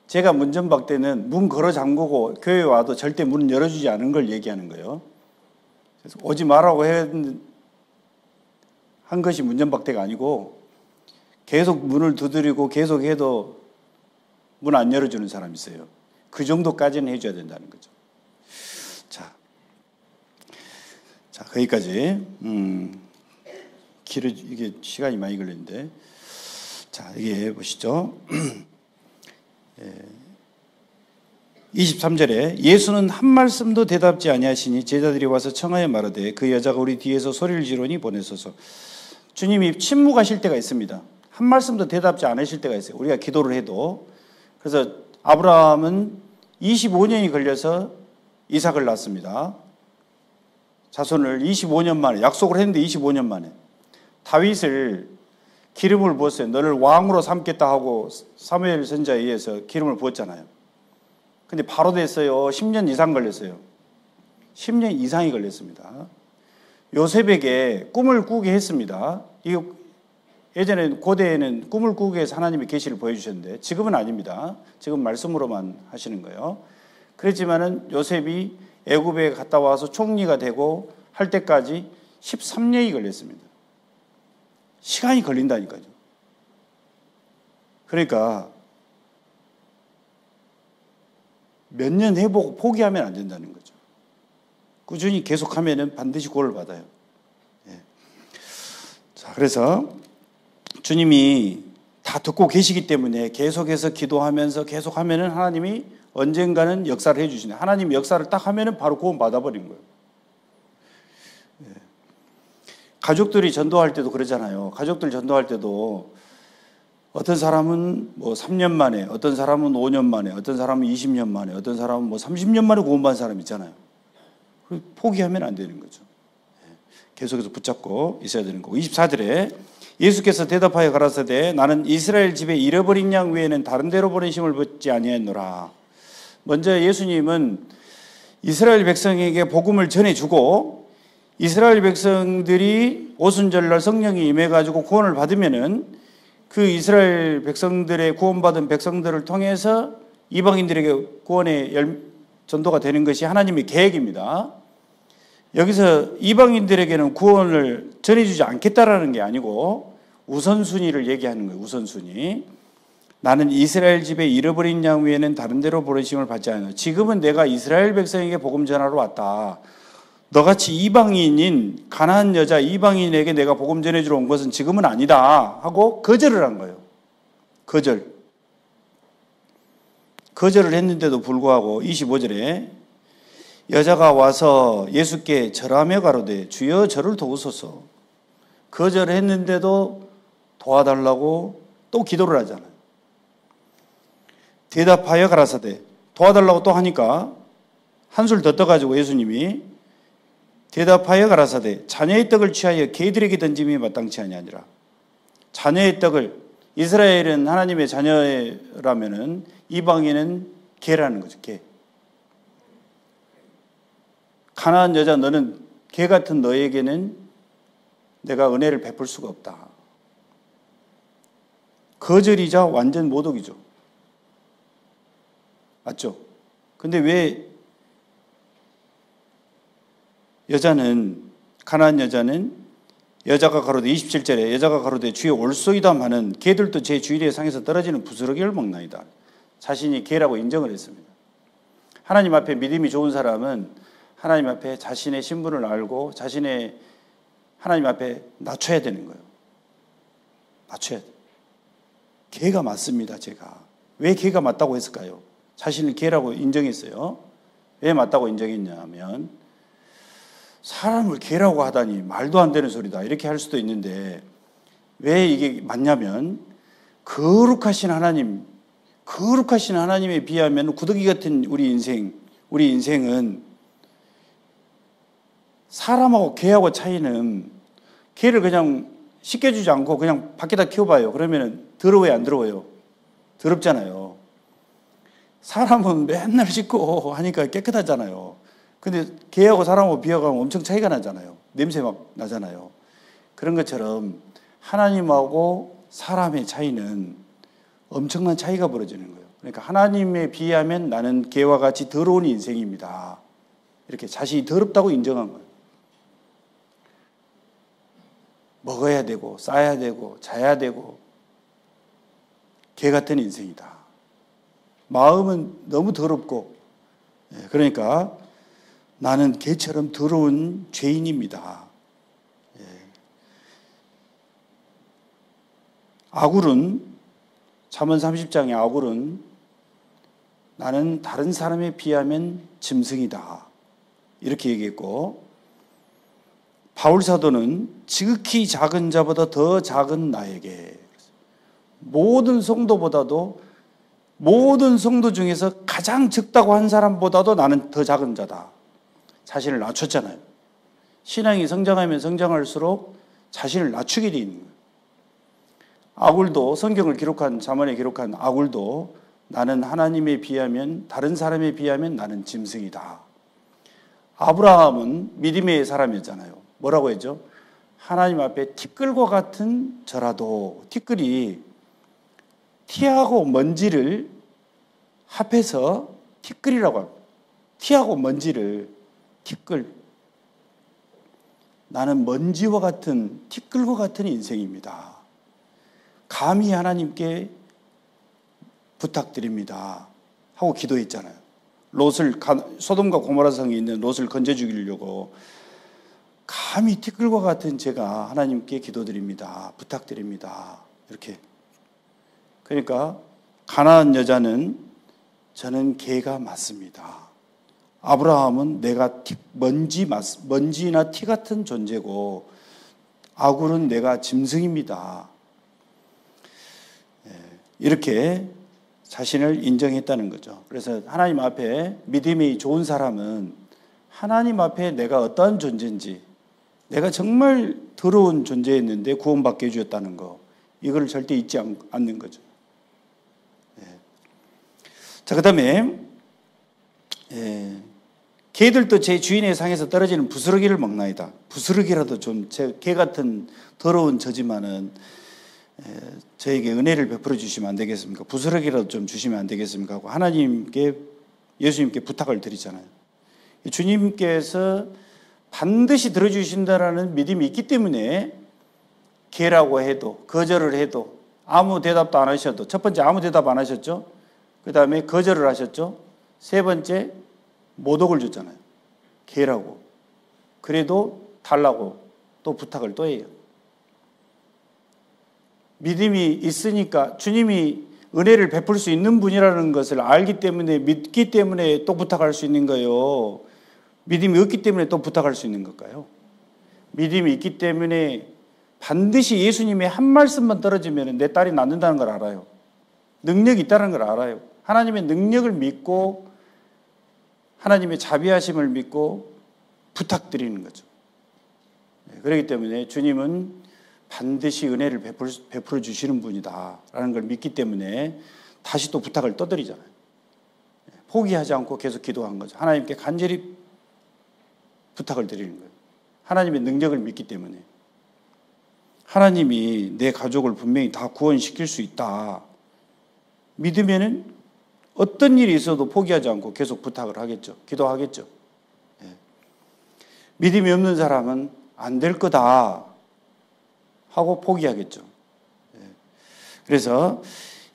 제가 문전박대는 문 걸어 잠그고 교회 와도 절대 문 열어주지 않은 걸 얘기하는 거예요. 그래서 오지 말라고 한 것이 문전박대가 아니고 계속 문을 두드리고 계속 해도 문 안 열어주는 사람이 있어요. 그 정도까지는 해줘야 된다는 거죠. 자, 거기까지. 이게 시간이 많이 걸리는데. 자, 이게 보시죠. 23절에 예수는 한 말씀도 대답지 아니하시니 제자들이 와서 청하여 말하되 그 여자가 우리 뒤에서 소리를 지르니 보내소서. 주님이 침묵하실 때가 있습니다. 한 말씀도 대답지 않으실 때가 있어요. 우리가 기도를 해도. 그래서 아브라함은 25년이 걸려서 이삭을 낳습니다. 자손을 25년 만에, 약속을 했는데 25년 만에. 다윗을 기름을 부었어요. 너를 왕으로 삼겠다 하고 사무엘 선지자에 의해서 기름을 부었잖아요. 근데 바로 됐어요. 10년 이상 걸렸어요. 10년 이상이 걸렸습니다. 요셉에게 꿈을 꾸게 했습니다. 예전에 고대에는 꿈을 꾸게 해서 하나님의 계시를 보여주셨는데 지금은 아닙니다. 지금 말씀으로만 하시는 거예요. 그랬지만은 요셉이 애굽에 갔다 와서 총리가 되고 할 때까지 13년이 걸렸습니다. 시간이 걸린다니까요. 그러니까 몇 년 해보고 포기하면 안 된다는 거죠. 꾸준히 계속하면 반드시 구원을 받아요. 자, 그래서 주님이 다 듣고 계시기 때문에 계속해서 기도하면서 계속하면은 하나님이 언젠가는 역사를 해주시네. 하나님이 역사를 딱 하면은 바로 구원 받아버린 거예요. 가족들이 전도할 때도 그러잖아요. 가족들 전도할 때도 어떤 사람은 뭐 3년 만에, 어떤 사람은 5년 만에, 어떤 사람은 20년 만에, 어떤 사람은 뭐 30년 만에 구원받은 사람 있잖아요. 포기하면 안 되는 거죠. 계속해서 붙잡고 있어야 되는 거고. 24절에 예수께서 대답하여 가라사대 나는 이스라엘 집에 잃어버린 양 외에는 다른 데로 보내심을 받지 아니하였노라. 먼저 예수님은 이스라엘 백성에게 복음을 전해주고 이스라엘 백성들이 오순절날 성령이 임해가지고 구원을 받으면은 그 이스라엘 백성들의 구원받은 백성들을 통해서 이방인들에게 구원의 전도가 되는 것이 하나님의 계획입니다. 여기서 이방인들에게는 구원을 전해주지 않겠다라는 게 아니고 우선순위를 얘기하는 거예요. 우선순위. 나는 이스라엘 집에 잃어버린 양 외에는 다른 데로 보내심을 받지 않아요. 지금은 내가 이스라엘 백성에게 복음 전하러 왔다. 너같이 이방인인 가나안 여자 이방인에게 내가 복음 전해주러 온 것은 지금은 아니다 하고 거절을 한 거예요. 거절을 했는데도 불구하고 25절에 여자가 와서 예수께 절하며 가로되 주여 저를 도우소서. 거절을 했는데도 도와달라고 또 기도를 하잖아요. 대답하여 가라사대 도와달라고 또 하니까 한술 더 떠가지고 예수님이 대답하여 가라사대 자녀의 떡을 취하여 개들에게 던짐이 마땅치 아니하니라. 자녀의 떡을, 이스라엘은 하나님의 자녀라면은 이방인은 개라는 거죠. 개. 가난한 여자 너는 개 같은 너에게는 내가 은혜를 베풀 수가 없다. 거절이자 완전 모독이죠. 맞죠? 근데 왜 가난한 여자는 여자가 가로되 27절에 여자가 가로되 주여 올소이다 하는 개들도 제 주일의 상에서 떨어지는 부스러기를 먹나이다. 자신이 개라고 인정을 했습니다. 하나님 앞에 믿음이 좋은 사람은 하나님 앞에 자신의 신분을 알고 자신의 하나님 앞에 낮춰야 되는 거예요. 낮춰야 돼요. 개가 맞습니다. 제가. 왜 개가 맞다고 했을까요? 자신을 개라고 인정했어요. 왜 맞다고 인정했냐면 사람을 개라고 하다니 말도 안 되는 소리다 이렇게 할 수도 있는데 왜 이게 맞냐면 거룩하신 하나님에 비하면 구더기 같은 우리 인생은 사람하고 개하고 차이는 개를 그냥 씻겨주지 않고 그냥 밖에다 키워봐요. 그러면 더러워요, 안 더러워요? 더럽잖아요. 사람은 맨날 씻고 하니까 깨끗하잖아요. 근데 개하고 사람하고 비교하면 엄청 차이가 나잖아요. 냄새 막 나잖아요. 그런 것처럼 하나님하고 사람의 차이는 엄청난 차이가 벌어지는 거예요. 그러니까 하나님에 비하면 나는 개와 같이 더러운 인생입니다. 이렇게 자신이 더럽다고 인정한 거예요. 먹어야 되고 싸야 되고 자야 되고 개 같은 인생이다. 마음은 너무 더럽고 그러니까 나는 개처럼 더러운 죄인입니다. 아굴은 잠언 30장의 아굴은 나는 다른 사람에 비하면 짐승이다. 이렇게 얘기했고 바울 사도는 지극히 작은 자보다 더 작은 나에게 모든 성도 중에서 가장 적다고 한 사람보다도 나는 더 작은 자다. 자신을 낮췄잖아요. 신앙이 성장하면 성장할수록 자신을 낮추게 돼 있는 거예요. 아굴도 성경을 잠언에 기록한 아굴도 나는 하나님에 비하면 다른 사람에 비하면 나는 짐승이다. 아브라함은 믿음의 사람이었잖아요. 뭐라고 했죠? 하나님 앞에 티끌과 같은 저라도 티끌이 티하고 먼지를 합해서 티끌이라고 합니다. 티하고 먼지를 티끌. 나는 먼지와 같은 티끌과 같은 인생입니다. 감히 하나님께 부탁드립니다. 하고 기도했잖아요. 소돔과 고모라 성에 있는 롯을 건져 죽이려고 감히 티끌과 같은 제가 하나님께 기도드립니다. 부탁드립니다. 이렇게. 그러니까 가나안 여자는 저는 개가 맞습니다. 아브라함은 내가 먼지나 티 같은 존재고 아굴은 내가 짐승입니다. 이렇게 자신을 인정했다는 거죠. 그래서 하나님 앞에 믿음이 좋은 사람은 하나님 앞에 내가 어떠한 존재인지 내가 정말 더러운 존재였는데 구원받게 해주었다는 거 이걸 절대 잊지 않는 거죠. 자, 그 다음에 개들도 제 주인의 상에서 떨어지는 부스러기를 먹나이다. 부스러기라도 좀 개 같은 더러운 저지만은 저에게 은혜를 베풀어 주시면 안 되겠습니까? 부스러기라도 좀 주시면 안 되겠습니까? 하고 예수님께 부탁을 드리잖아요. 주님께서 반드시 들어주신다라는 믿음이 있기 때문에 개라고 해도 거절을 해도 아무 대답도 안 하셔도 첫 번째 아무 대답 안 하셨죠? 그 다음에 거절을 하셨죠? 세 번째 모독을 줬잖아요. 개라고. 그래도 달라고 또 부탁을 또 해요. 믿음이 있으니까 주님이 은혜를 베풀 수 있는 분이라는 것을 알기 때문에 믿기 때문에 또 부탁할 수 있는 거예요. 믿음이 없기 때문에 또 부탁할 수 있는 걸까요? 믿음이 있기 때문에 반드시 예수님의 한 말씀만 떨어지면 내 딸이 낫는다는 걸 알아요. 능력이 있다는 걸 알아요. 하나님의 능력을 믿고 하나님의 자비하심을 믿고 부탁드리는 거죠. 그렇기 때문에 주님은 반드시 은혜를 베풀어 주시는 분이다라는 걸 믿기 때문에 다시 또 부탁을 떠드리잖아요. 포기하지 않고 계속 기도한 거죠. 하나님께 간절히 부탁을 드리는 거예요. 하나님의 능력을 믿기 때문에. 하나님이 내 가족을 분명히 다 구원시킬 수 있다. 믿으면은 어떤 일이 있어도 포기하지 않고 계속 부탁을 하겠죠. 기도하겠죠. 믿음이 없는 사람은 안 될 거다 하고 포기하겠죠. 그래서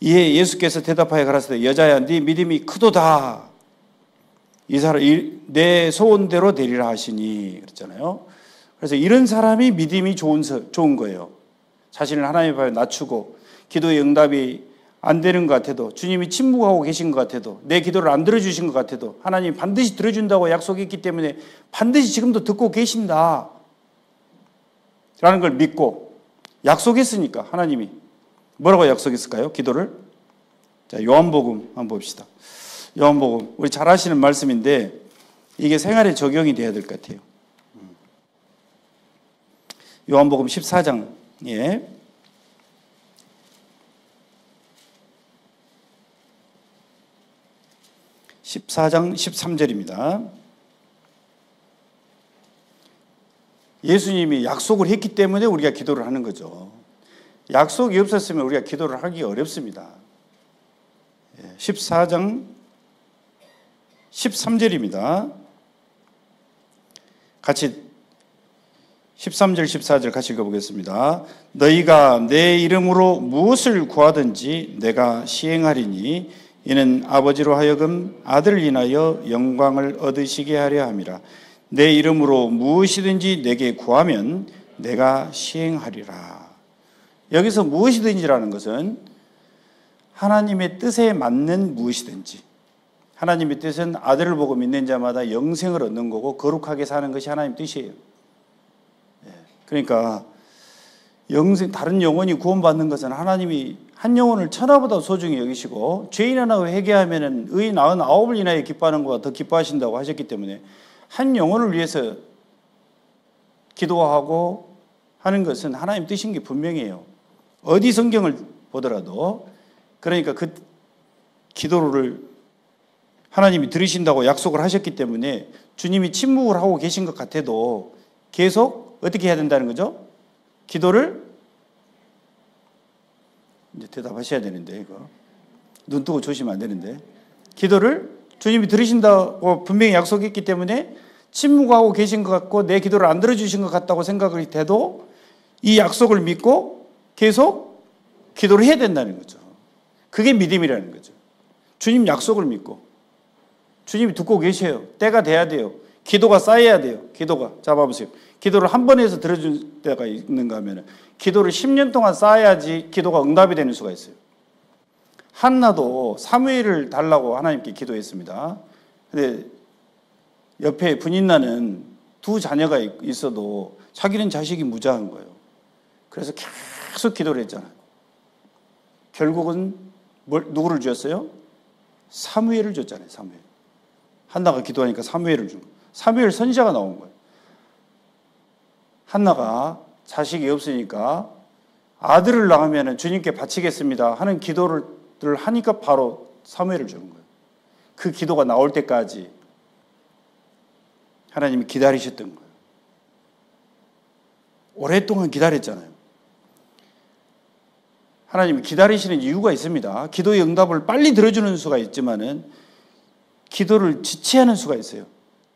이에 예수께서 대답하여 가라사대 여자야 네 믿음이 크도다. 이 사람 내 소원대로 되리라 하시니 그랬잖아요. 그래서 이런 사람이 믿음이 좋은 거예요. 자신을 하나님 앞에 낮추고 기도의 응답이 안 되는 것 같아도 주님이 침묵하고 계신 것 같아도 내 기도를 안 들어주신 것 같아도 하나님 반드시 들어준다고 약속했기 때문에 반드시 지금도 듣고 계신다 라는 걸 믿고 약속했으니까 하나님이 뭐라고 약속했을까요? 기도를? 자, 요한복음 한번 봅시다. 요한복음 우리 잘 아시는 말씀인데 이게 생활에 적용이 돼야 될 것 같아요. 요한복음 14장에 14장 13절입니다. 예수님이 약속을 했기 때문에 우리가 기도를 하는 거죠. 약속이 없었으면 우리가 기도를 하기 어렵습니다. 14장 13절입니다. 같이 13절 14절 같이 읽어보겠습니다. 너희가 내 이름으로 무엇을 구하든지 내가 시행하리니 이는 아버지로 하여금 아들을 인하여 영광을 얻으시게 하려 함이라. 내 이름으로 무엇이든지 내게 구하면 내가 시행하리라. 여기서 무엇이든지라는 것은 하나님의 뜻에 맞는 무엇이든지, 하나님의 뜻은 아들을 보고 믿는 자마다 영생을 얻는 거고 거룩하게 사는 것이 하나님 뜻이에요. 그러니까 다른 영혼이 구원받는 것은 하나님이 한 영혼을 천하보다 소중히 여기시고 죄인 하나 회개하면 의인 99을 인하여 기뻐하는 것보다 더 기뻐하신다고 하셨기 때문에 한 영혼을 위해서 기도하고 하는 것은 하나님 뜻인 게 분명해요. 어디 성경을 보더라도 그러니까 그 기도를 하나님이 들으신다고 약속을 하셨기 때문에 주님이 침묵을 하고 계신 것 같아도 계속 어떻게 해야 된다는 거죠? 기도를 이제 대답하셔야 되는데 이거 눈 뜨고 조심하면 안 되는데 기도를 주님이 들으신다고 분명히 약속했기 때문에 침묵하고 계신 것 같고 내 기도를 안 들어주신 것 같다고 생각이 돼도 이 약속을 믿고 계속 기도를 해야 된다는 거죠. 그게 믿음이라는 거죠. 주님 약속을 믿고 주님이 듣고 계셔요. 때가 돼야 돼요. 기도가 쌓여야 돼요. 기도가. 잡아보세요. 기도를 한 번 해서 들어줄 때가 있는가 하면 기도를 10년 동안 쌓아야지 기도가 응답이 되는 수가 있어요. 한나도 사무엘을 달라고 하나님께 기도했습니다. 근데 옆에 분인나는 두 자녀가 있어도 자기는 자식이 무자한 거예요. 그래서 계속 기도를 했잖아요. 결국은 누구를 주었어요? 사무엘을 줬잖아요. 사무엘. 한나가 기도하니까 사무엘을 준 거예요. 사무엘 선지자가 나온 거예요. 한나가 자식이 없으니까 아들을 낳으면 주님께 바치겠습니다 하는 기도를 하니까 바로 사무엘을 주는 거예요. 그 기도가 나올 때까지 하나님이 기다리셨던 거예요. 오랫동안 기다렸잖아요. 하나님이 기다리시는 이유가 있습니다. 기도의 응답을 빨리 들어주는 수가 있지만은 기도를 지체하는 수가 있어요.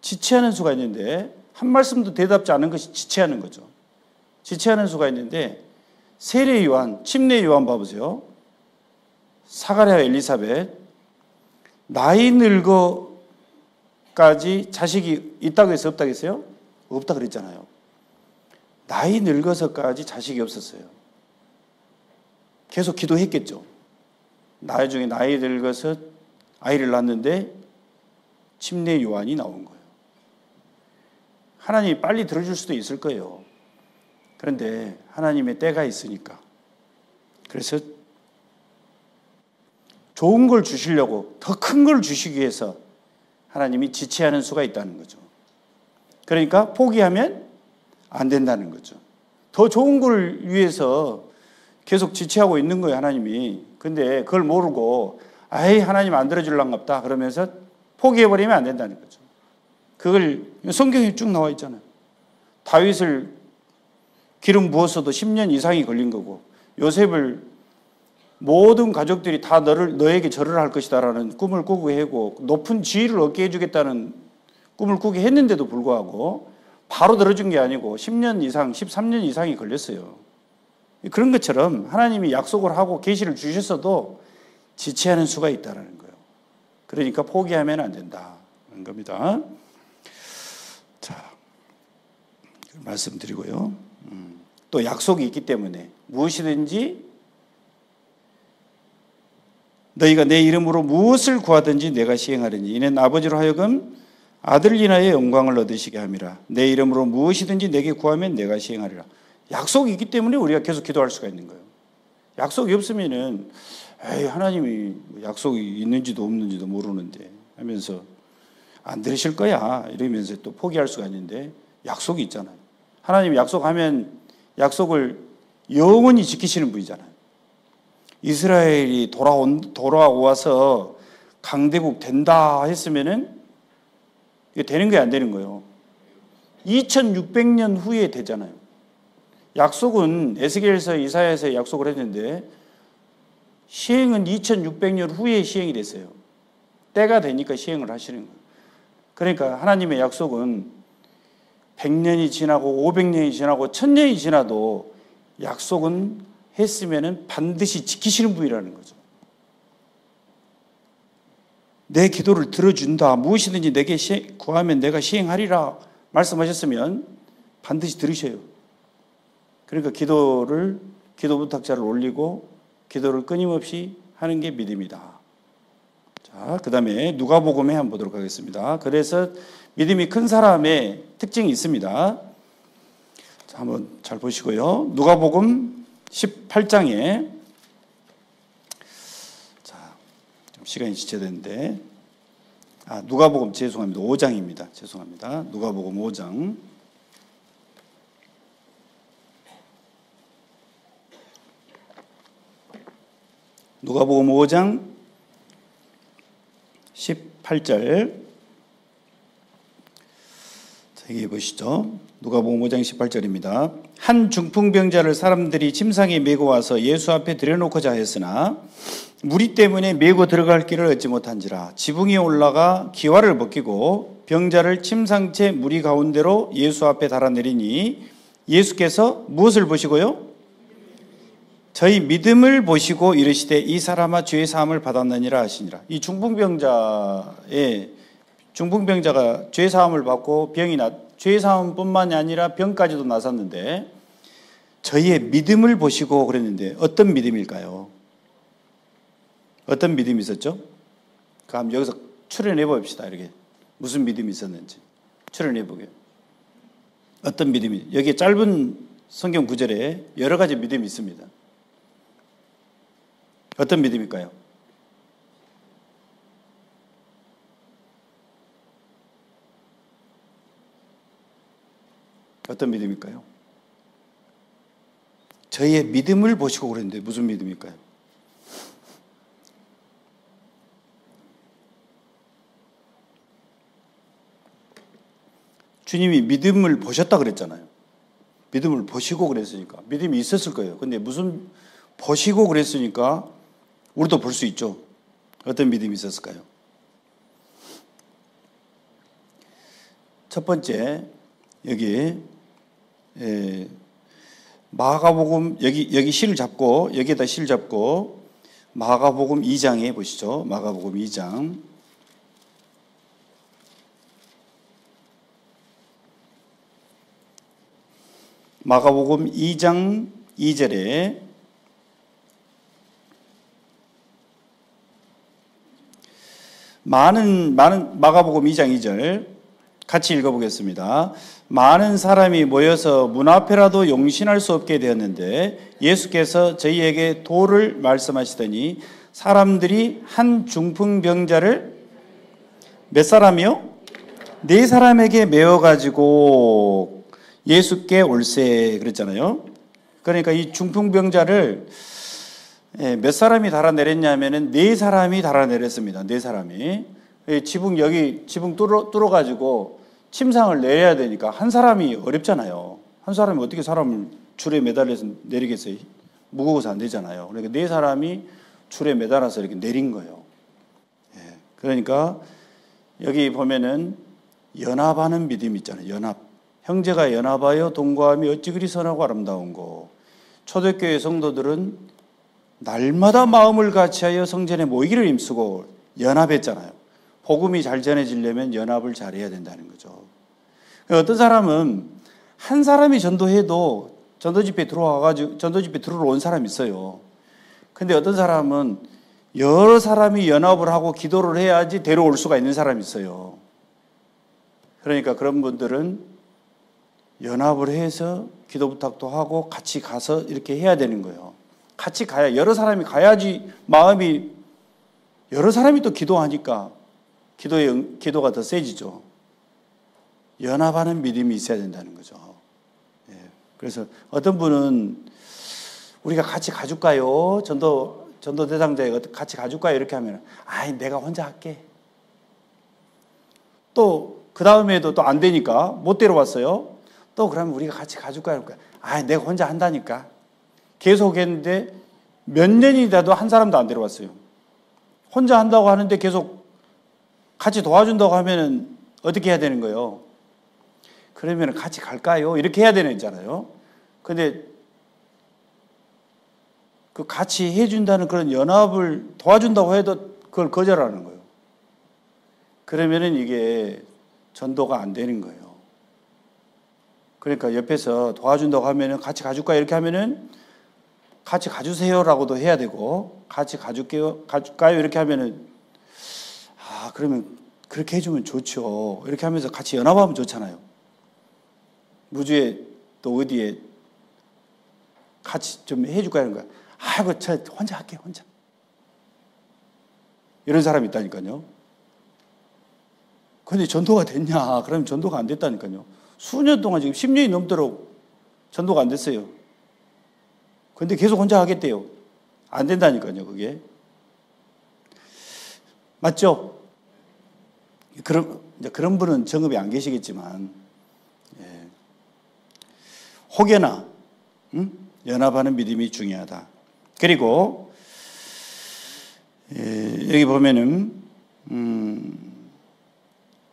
지체하는 수가 있는데 한 말씀도 대답지 않은 것이 지체하는 거죠. 지체하는 수가 있는데 세례 요한, 침례 요한 봐보세요. 사가랴와 엘리사벳 나이 늙어까지 자식이 있다고 해서 없다고 했어요? 없다 그랬잖아요. 나이 늙어서까지 자식이 없었어요. 계속 기도했겠죠. 나중에 나이 늙어서 아이를 낳았는데 침례 요한이 나온 거예요. 하나님이 빨리 들어줄 수도 있을 거예요. 그런데 하나님의 때가 있으니까. 그래서 좋은 걸 주시려고 더 큰 걸 주시기 위해서 하나님이 지체하는 수가 있다는 거죠. 그러니까 포기하면 안 된다는 거죠. 더 좋은 걸 위해서 계속 지체하고 있는 거예요, 하나님이. 근데 그걸 모르고 아이 하나님 안 들어줄란갑다 그러면서 포기해버리면 안 된다는 거죠. 그걸 성경에 쭉 나와 있잖아요. 다윗을 기름 부었어도 10년 이상이 걸린 거고, 요셉을 모든 가족들이 다 너에게 절을 할 것이다라는 꿈을 꾸게 하고 높은 지위를 얻게 해주겠다는 꿈을 꾸게 했는데도 불구하고 바로 들어준 게 아니고 10년 이상, 13년 이상이 걸렸어요. 그런 것처럼 하나님이 약속을 하고 계시를 주셨어도 지체하는 수가 있다는 거예요. 그러니까 포기하면 안 된다는 겁니다. 자, 말씀드리고요. 또 약속이 있기 때문에 무엇이든지 너희가 내 이름으로 무엇을 구하든지 내가 시행하리니 이는 아버지로 하여금 아들을 인하여 영광을 얻으시게 함이라. 내 이름으로 무엇이든지 내게 구하면 내가 시행하리라. 약속이 있기 때문에 우리가 계속 기도할 수가 있는 거예요. 약속이 없으면은 에이, 하나님이 약속이 있는지도 없는지도 모르는데 하면서 안 들으실 거야 이러면서 또 포기할 수가 있는데 약속이 있잖아요. 하나님이 약속하면 약속을 영원히 지키시는 분이잖아요. 이스라엘이 돌아와서 강대국 된다 했으면은 이게 되는 거예요, 안 되는 거예요? 2600년 후에 되잖아요. 약속은 에스겔서 이사야에서 약속을 했는데 시행은 2600년 후에 시행이 됐어요. 때가 되니까 시행을 하시는 거예요. 그러니까 하나님의 약속은 100년이 지나고 500년이 지나고 1000년이 지나도 약속은 했으면은 반드시 지키시는 분이라는 거죠. 내 기도를 들어준다. 무엇이든지 내게 구하면 내가 시행하리라 말씀하셨으면 반드시 들으셔요. 그러니까 기도 부탁자를 올리고 기도를 끊임없이 하는 게 믿음이다. 자, 그 다음에 누가복음에 한번 보도록 하겠습니다. 그래서 믿음이 큰 사람의 특징이 있습니다. 자, 한번 잘 보시고요. 누가복음 18장에 자, 좀 시간이 지체되는데 누가복음 죄송합니다. 5장입니다. 죄송합니다. 누가복음 5장. 누가복음 5장 18절. 자, 여기 보시죠. 누가복음 5장 18절입니다. 한 중풍병자를 사람들이 침상에 메고 와서 예수 앞에 들여놓고자 했으나 무리 때문에 메고 들어갈 길을 얻지 못한지라 지붕에 올라가 기와를 벗기고 병자를 침상채 무리 가운데로 예수 앞에 달아내리니 예수께서 무엇을 보시고요? 저희 믿음을 보시고 이르시되 이 사람아 죄 사함을 받았느니라 하시니라. 이 중풍병자가 죄 사함을 받고 죄 사함뿐만이 아니라 병까지도 나섰는데 저희의 믿음을 보시고 그랬는데 어떤 믿음일까요? 어떤 믿음이 있었죠? 그럼 여기서 추론해 봅시다. 이렇게 무슨 믿음이 있었는지 추론해 보게요. 어떤 믿음이? 여기 짧은 성경 구절에 여러 가지 믿음이 있습니다. 어떤 믿음일까요? 어떤 믿음일까요? 저희의 믿음을 보시고 그랬는데 무슨 믿음일까요? 주님이 믿음을 보셨다 그랬잖아요. 믿음을 보시고 그랬으니까 믿음이 있었을 거예요. 근데 무슨 보시고 그랬으니까 우리도 볼 수 있죠. 어떤 믿음이 있었을까요? 첫 번째 여기 마가복음 여기 실을 잡고 여기에다 실 잡고 마가복음 2장에 보시죠. 마가복음 2장 마가복음 2장 2절에 많은 마가복음 2장 2절 같이 읽어보겠습니다. 많은 사람이 모여서 문 앞에라도 용신할 수 없게 되었는데 예수께서 저희에게 도를 말씀하시더니 사람들이 한 중풍병자를 몇 사람이요? 네 사람에게 메어가지고 예수께 올세 그랬잖아요. 그러니까 이 중풍병자를 몇 사람이 달아내렸냐면은 네 사람이 달아내렸습니다. 네 사람이. 지붕 뚫어가지고 침상을 내려야 되니까 한 사람이 어렵잖아요. 한 사람이 어떻게 사람을 줄에 매달려서 내리겠어요? 무거워서 안 되잖아요. 그러니까 네 사람이 줄에 매달아서 이렇게 내린 거예요. 그러니까 여기 보면은 연합하는 믿음이 있잖아요. 연합. 형제가 연합하여 동거함이 어찌 그리 선하고 아름다운고. 초대교회 성도들은 날마다 마음을 같이하여 성전에 모이기를 힘쓰고 연합했잖아요. 복음이 잘 전해지려면 연합을 잘해야 된다는 거죠. 어떤 사람은 한 사람이 전도해도 전도집회 들어와가지고 전도집회 들어올 온 사람이 있어요. 근데 어떤 사람은 여러 사람이 연합을 하고 기도를 해야지 데려올 수가 있는 사람이 있어요. 그러니까 그런 분들은 연합을 해서 기도 부탁도 하고 같이 가서 이렇게 해야 되는 거예요. 같이 가야, 여러 사람이 가야지 마음이, 여러 사람이 또 기도하니까 기도가 더 세지죠. 연합하는 믿음이 있어야 된다는 거죠. 그래서 어떤 분은 우리가 같이 가줄까요? 전도 대상자에 같이 가줄까요? 이렇게 하면, 아이, 내가 혼자 할게. 또, 그 다음에도 또 안 되니까 못 데려왔어요. 또 그러면 우리가 같이 가줄까요? 아이, 내가 혼자 한다니까. 계속 했는데 몇 년이 돼도 한 사람도 안 데려왔어요. 혼자 한다고 하는데 계속 같이 도와준다고 하면은 어떻게 해야 되는 거예요? 그러면 같이 갈까요? 이렇게 해야 되는 거잖아요. 근데 그 같이 해준다는 그런 연합을 도와준다고 해도 그걸 거절하는 거예요. 그러면은 이게 전도가 안 되는 거예요. 그러니까 옆에서 도와준다고 하면은 같이 가줄까? 이렇게 하면은 같이 가주세요라고도 해야 되고, 같이 가줄까요? 이렇게 하면은, 그러면 그렇게 해주면 좋죠. 이렇게 하면서 같이 연합하면 좋잖아요. 무주에 또 어디에 같이 좀 해줄까? 하는 거야. 아이고, 저 혼자 할게요, 혼자. 이런 사람이 있다니까요. 근데 전도가 됐냐? 그러면 전도가 안 됐다니까요. 수년 동안 지금 10년이 넘도록 전도가 안 됐어요. 근데 계속 혼자 하겠대요. 안 된다니까요, 그게. 맞죠? 그런 분은 정읍에 안 계시겠지만, 혹여나, 연합하는 믿음이 중요하다. 그리고, 여기 보면은,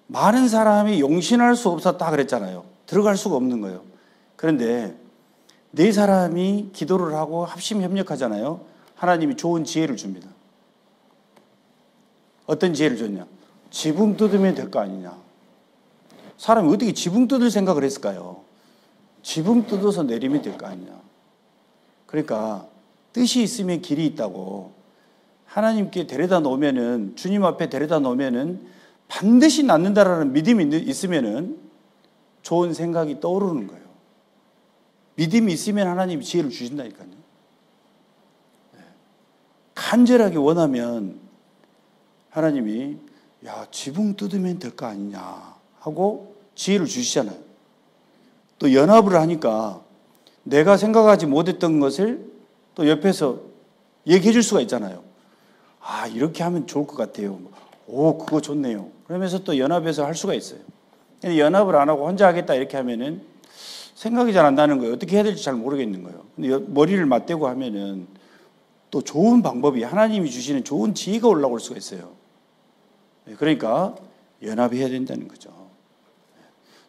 많은 사람이 용신할 수 없었다 그랬잖아요. 들어갈 수가 없는 거예요. 그런데 네 사람이 기도를 하고 합심 협력하잖아요. 하나님이 좋은 지혜를 줍니다. 어떤 지혜를 줬냐? 지붕 뜯으면 될 거 아니냐. 사람이 어떻게 지붕 뜯을 생각을 했을까요? 지붕 뜯어서 내리면 될 거 아니냐. 그러니까 뜻이 있으면 길이 있다고. 하나님께 데려다 놓으면은, 주님 앞에 데려다 놓으면은 반드시 낫는다라는 믿음이 있으면은 좋은 생각이 떠오르는 거예요. 믿음이 있으면 하나님이 지혜를 주신다니까요. 간절하게 원하면 하나님이 지붕 뜯으면 될 거 아니냐 하고 지혜를 주시잖아요. 또 연합을 하니까 내가 생각하지 못했던 것을 또 옆에서 얘기해 줄 수가 있잖아요. 이렇게 하면 좋을 것 같아요. 오, 그거 좋네요. 그러면서 또 연합해서 할 수가 있어요. 근데 연합을 안 하고 혼자 하겠다 이렇게 하면은 생각이 잘 안 나는 거예요. 어떻게 해야 될지 잘 모르겠는 거예요. 근데 머리를 맞대고 하면은 또 좋은 방법이, 하나님이 주시는 좋은 지혜가 올라올 수가 있어요. 그러니까 연합해야 된다는 거죠.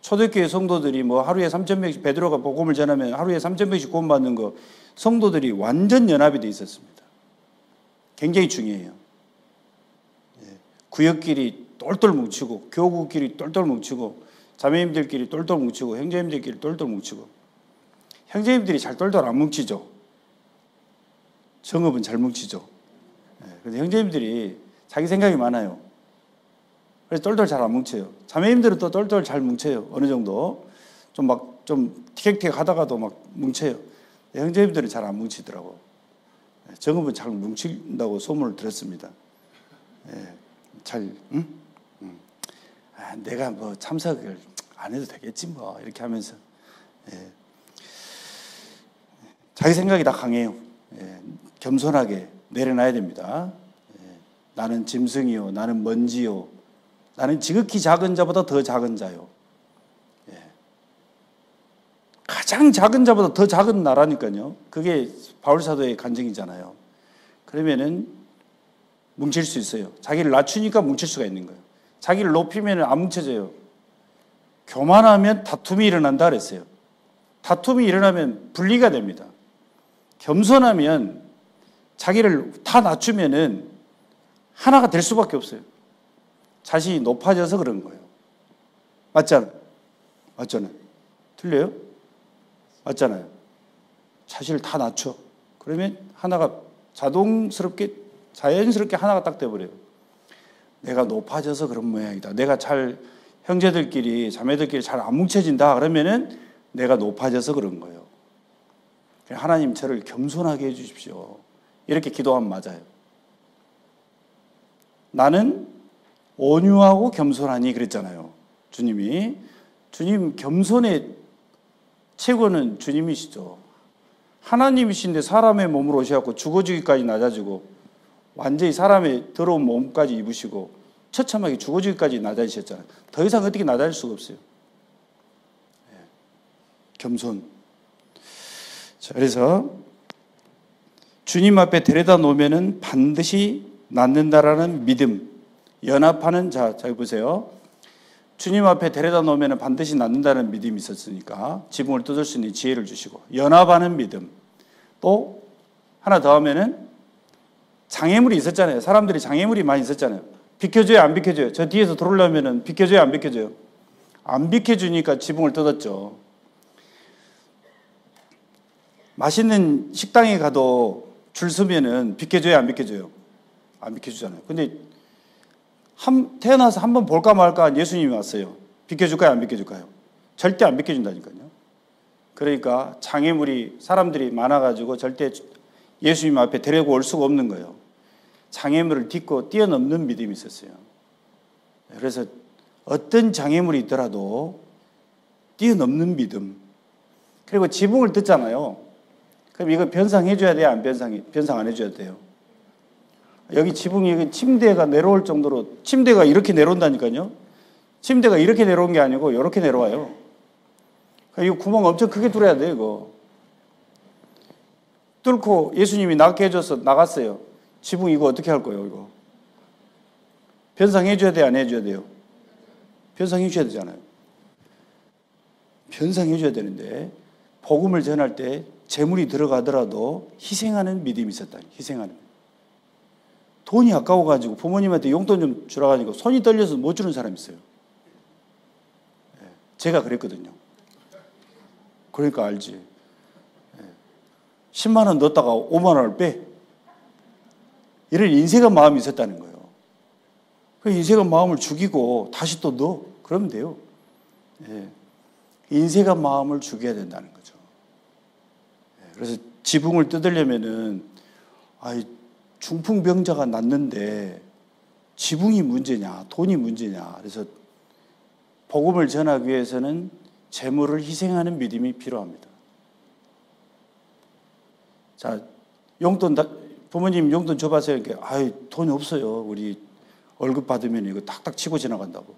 초대교회 성도들이 하루에 3,000명씩, 베드로가 복음을 전하면 하루에 3,000명씩 구원받는 거, 성도들이 완전 연합이 돼 있었습니다. 굉장히 중요해요. 구역끼리 똘똘 뭉치고, 교구끼리 똘똘 뭉치고, 자매님들끼리 똘똘 뭉치고, 형제님들끼리 똘똘 뭉치고. 형제님들이 잘 똘똘 안 뭉치죠. 정읍은 잘 뭉치죠. 그런데 형제님들이 자기 생각이 많아요. 그래서 똘똘 잘 안 뭉쳐요. 자매님들은 또 똘똘 잘 뭉쳐요. 어느 정도. 좀 티격태격 하다가도 막 뭉쳐요. 형제님들은 잘 안 뭉치더라고. 정읍은 잘 뭉친다고 소문을 들었습니다. 내가 뭐 참석을 안 해도 되겠지 뭐 이렇게 하면서 자기 생각이 다 강해요. 겸손하게 내려놔야 됩니다. 나는 짐승이요, 나는 먼지요, 나는 지극히 작은 자보다 더 작은 자요. 가장 작은 자보다 더 작은 나라니까요. 그게 바울사도의 간증이잖아요. 그러면은 뭉칠 수 있어요. 자기를 낮추니까 뭉칠 수가 있는 거예요. 자기를 높이면 안 뭉쳐져요. 교만하면 다툼이 일어난다 그랬어요. 다툼이 일어나면 분리가 됩니다. 겸손하면 자기를 다 낮추면은 하나가 될 수밖에 없어요. 자신이 높아져서 그런 거예요. 맞잖아요. 틀려요? 맞잖아요. 자신을 다 낮춰. 그러면 하나가 자연스럽게 하나가 딱 돼버려요. 내가 높아져서 그런 모양이다. 내가 형제들끼리, 자매들끼리 잘 안 뭉쳐진다. 그러면은 내가 높아져서 그런 거예요. 하나님 저를 겸손하게 해주십시오. 이렇게 기도하면 맞아요. 나는 온유하고 겸손하니 그랬잖아요. 주님 겸손의 최고는 주님이시죠. 하나님이신데 사람의 몸으로 오셔서 죽어주기까지 낮아지고 완전히 사람의 더러운 몸까지 입으시고 처참하게 죽어주기까지 낮아지셨잖아요. 더 이상 어떻게 낮아질 수가 없어요. 겸손. 자, 그래서 주님 앞에 데려다 놓으면은 반드시 낫는다라는 믿음, 연합하는 자, 잘 보세요. 주님 앞에 데려다 놓으면 반드시 낫는다는 믿음이 있었으니까 지붕을 뜯을 수 있는 지혜를 주시고, 연합하는 믿음. 또 하나 더 하면은 장애물이 있었잖아요. 사람들이 장애물이 많이 있었잖아요. 비켜줘요, 안 비켜줘요? 저 뒤에서 들어오려면은 비켜줘요, 안 비켜줘요? 안 비켜주니까 지붕을 뜯었죠. 맛있는 식당에 가도 줄 서면은 비켜줘요, 안 비켜줘요? 안 비켜주잖아요. 근데 태어나서 한번 볼까 말까 예수님이 왔어요. 비켜줄까요, 안 비켜줄까요? 절대 안 비켜준다니까요. 그러니까 장애물이 사람들이 많아가지고 절대 예수님 앞에 데리고 올 수가 없는 거예요. 장애물을 딛고 뛰어넘는 믿음이 있었어요. 그래서 어떤 장애물이 있더라도 뛰어넘는 믿음. 그리고 지붕을 뜯잖아요. 그럼 이거 변상해줘야 돼요? 변상 안 해줘야 돼요? 여기 지붕이 침대가 내려올 정도로, 침대가 이렇게 내려온다니까요. 침대가 이렇게 내려온 게 아니고 이렇게 내려와요. 이거 구멍 엄청 크게 뚫어야 돼요, 이거. 뚫고 예수님이 낫게 해줘서 나갔어요. 지붕 이거 어떻게 할 거예요, 이거? 변상해줘야 돼요, 안 해줘야 돼요? 변상해줘야 되잖아요. 변상해줘야 되는데, 복음을 전할 때 재물이 들어가더라도 희생하는 믿음이 있었다. 희생하는. 돈이 아까워가지고 부모님한테 용돈 좀 주라가지고 손이 떨려서 못 주는 사람이 있어요. 제가 그랬거든요. 그러니까 알지. 10만 원 넣었다가 5만 원을 빼. 이런 인색한 마음이 있었다는 거예요. 그 인색한 마음을 죽이고 다시 또 넣어. 그러면 돼요. 인색한 마음을 죽여야 된다는 거죠. 그래서 지붕을 뜯으려면은, 중풍병자가 낫는데 지붕이 문제냐, 돈이 문제냐. 그래서 복음을 전하기 위해서는 재물을 희생하는 믿음이 필요합니다. 자, 부모님 용돈 줘봐서요. 돈이 없어요. 우리 월급 받으면 이거 탁탁 치고 지나간다고.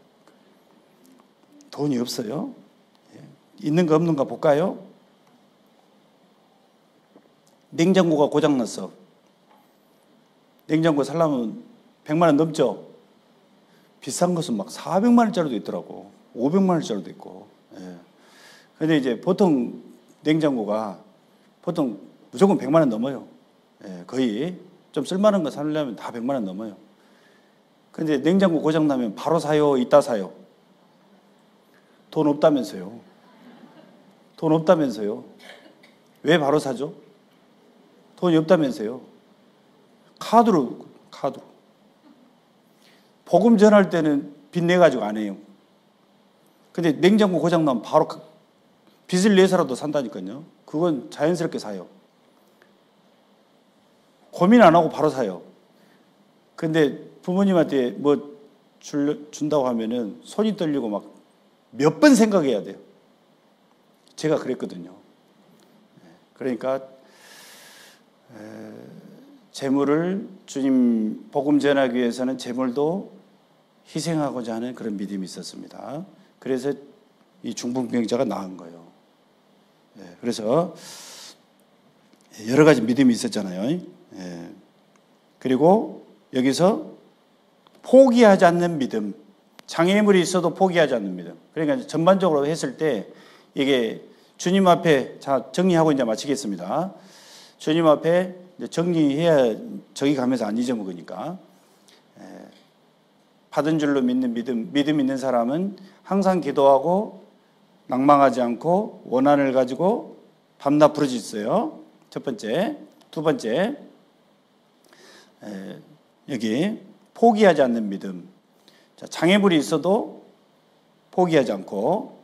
돈이 없어요. 있는가 없는가 볼까요? 냉장고가 고장났어. 냉장고 살려면 100만 원 넘죠? 비싼 것은 막 400만 원짜리도 있더라고. 500만 원짜리도 있고. 근데 이제 보통 냉장고가 무조건 100만 원 넘어요. 거의 좀 쓸만한 거 사려면 다 100만 원 넘어요. 근데 냉장고 고장나면 바로 사요, 이따 사요? 돈 없다면서요. 왜 바로 사죠? 돈이 없다면서요. 카드로. 복음 전할 때는 빚 내가지고 안 해요. 근데 냉장고 고장나면 바로 빚을 내서라도 산다니까요. 그건 자연스럽게 사요. 고민 안 하고 바로 사요. 근데 부모님한테 뭐 준다고 하면은 손이 떨리고 막 몇 번 생각해야 돼요. 제가 그랬거든요. 그러니까 재물을 주님 복음 전하기 위해서는 재물도 희생하고자 하는 그런 믿음이 있었습니다. 그래서 이 중풍병자가 나은 거예요. 그래서 여러 가지 믿음이 있었잖아요. 그리고 여기서 포기하지 않는 믿음, 장애물이 있어도 포기하지 않는 믿음. 그러니까 전반적으로 했을 때 이게 주님 앞에, 자, 정리하고 이제 마치겠습니다. 주님 앞에 이제 정리해야 저기 가면서 안 잊어먹으니까. 받은 줄로 믿는 믿음 있는 사람은 항상 기도하고 낭망하지 않고 원한을 가지고 밤낮 부르짖어요. 첫 번째. 두 번째, 여기 포기하지 않는 믿음. 자, 장애물이 있어도 포기하지 않고,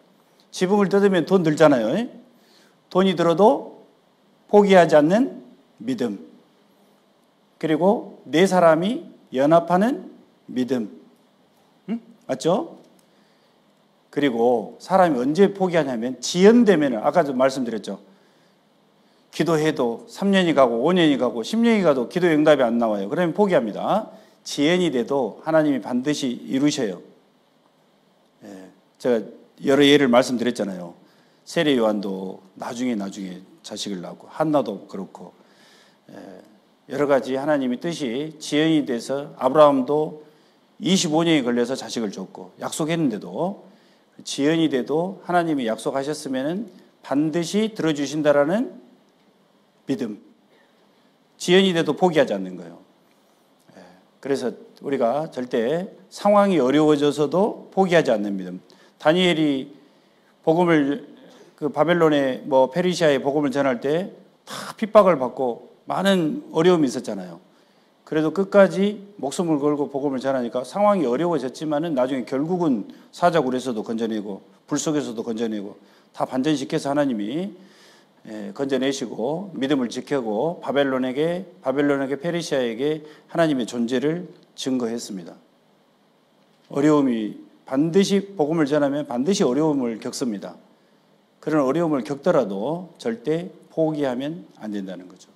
지붕을 뜯으면 돈 들잖아요. 돈이 들어도 포기하지 않는 믿음. 그리고 네 사람이 연합하는 믿음. 맞죠? 그리고 사람이 언제 포기하냐면 지연되면, 아까도 말씀드렸죠. 기도해도 3년이 가고 5년이 가고 10년이 가도 기도 응답이 안 나와요. 그러면 포기합니다. 지연이 돼도 하나님이 반드시 이루셔요. 제가 여러 예를 말씀드렸잖아요. 세례 요한도 나중에 자식을 낳고, 한나도 그렇고, 여러 가지 하나님의 뜻이 지연이 돼서 아브라함도 25년이 걸려서 자식을 줬고, 약속했는데도 지연이 돼도 하나님이 약속하셨으면 반드시 들어주신다라는 믿음. 지연이 돼도 포기하지 않는 거예요. 그래서 우리가 절대 상황이 어려워져서도 포기하지 않는 믿음. 다니엘이 복음을 그 바벨론의 페르시아의 복음을 전할 때 다 핍박을 받고 많은 어려움이 있었잖아요. 그래도 끝까지 목숨을 걸고 복음을 전하니까 상황이 어려워졌지만은 나중에 결국은 사자굴에서도 건져내고 불 속에서도 건져내고 다 반전시켜서 하나님이 건져내시고 믿음을 지켜고 바벨론에게 페르시아에게 하나님의 존재를 증거했습니다. 어려움이 반드시 복음을 전하면 반드시 어려움을 겪습니다. 그런 어려움을 겪더라도 절대 포기하면 안 된다는 거죠.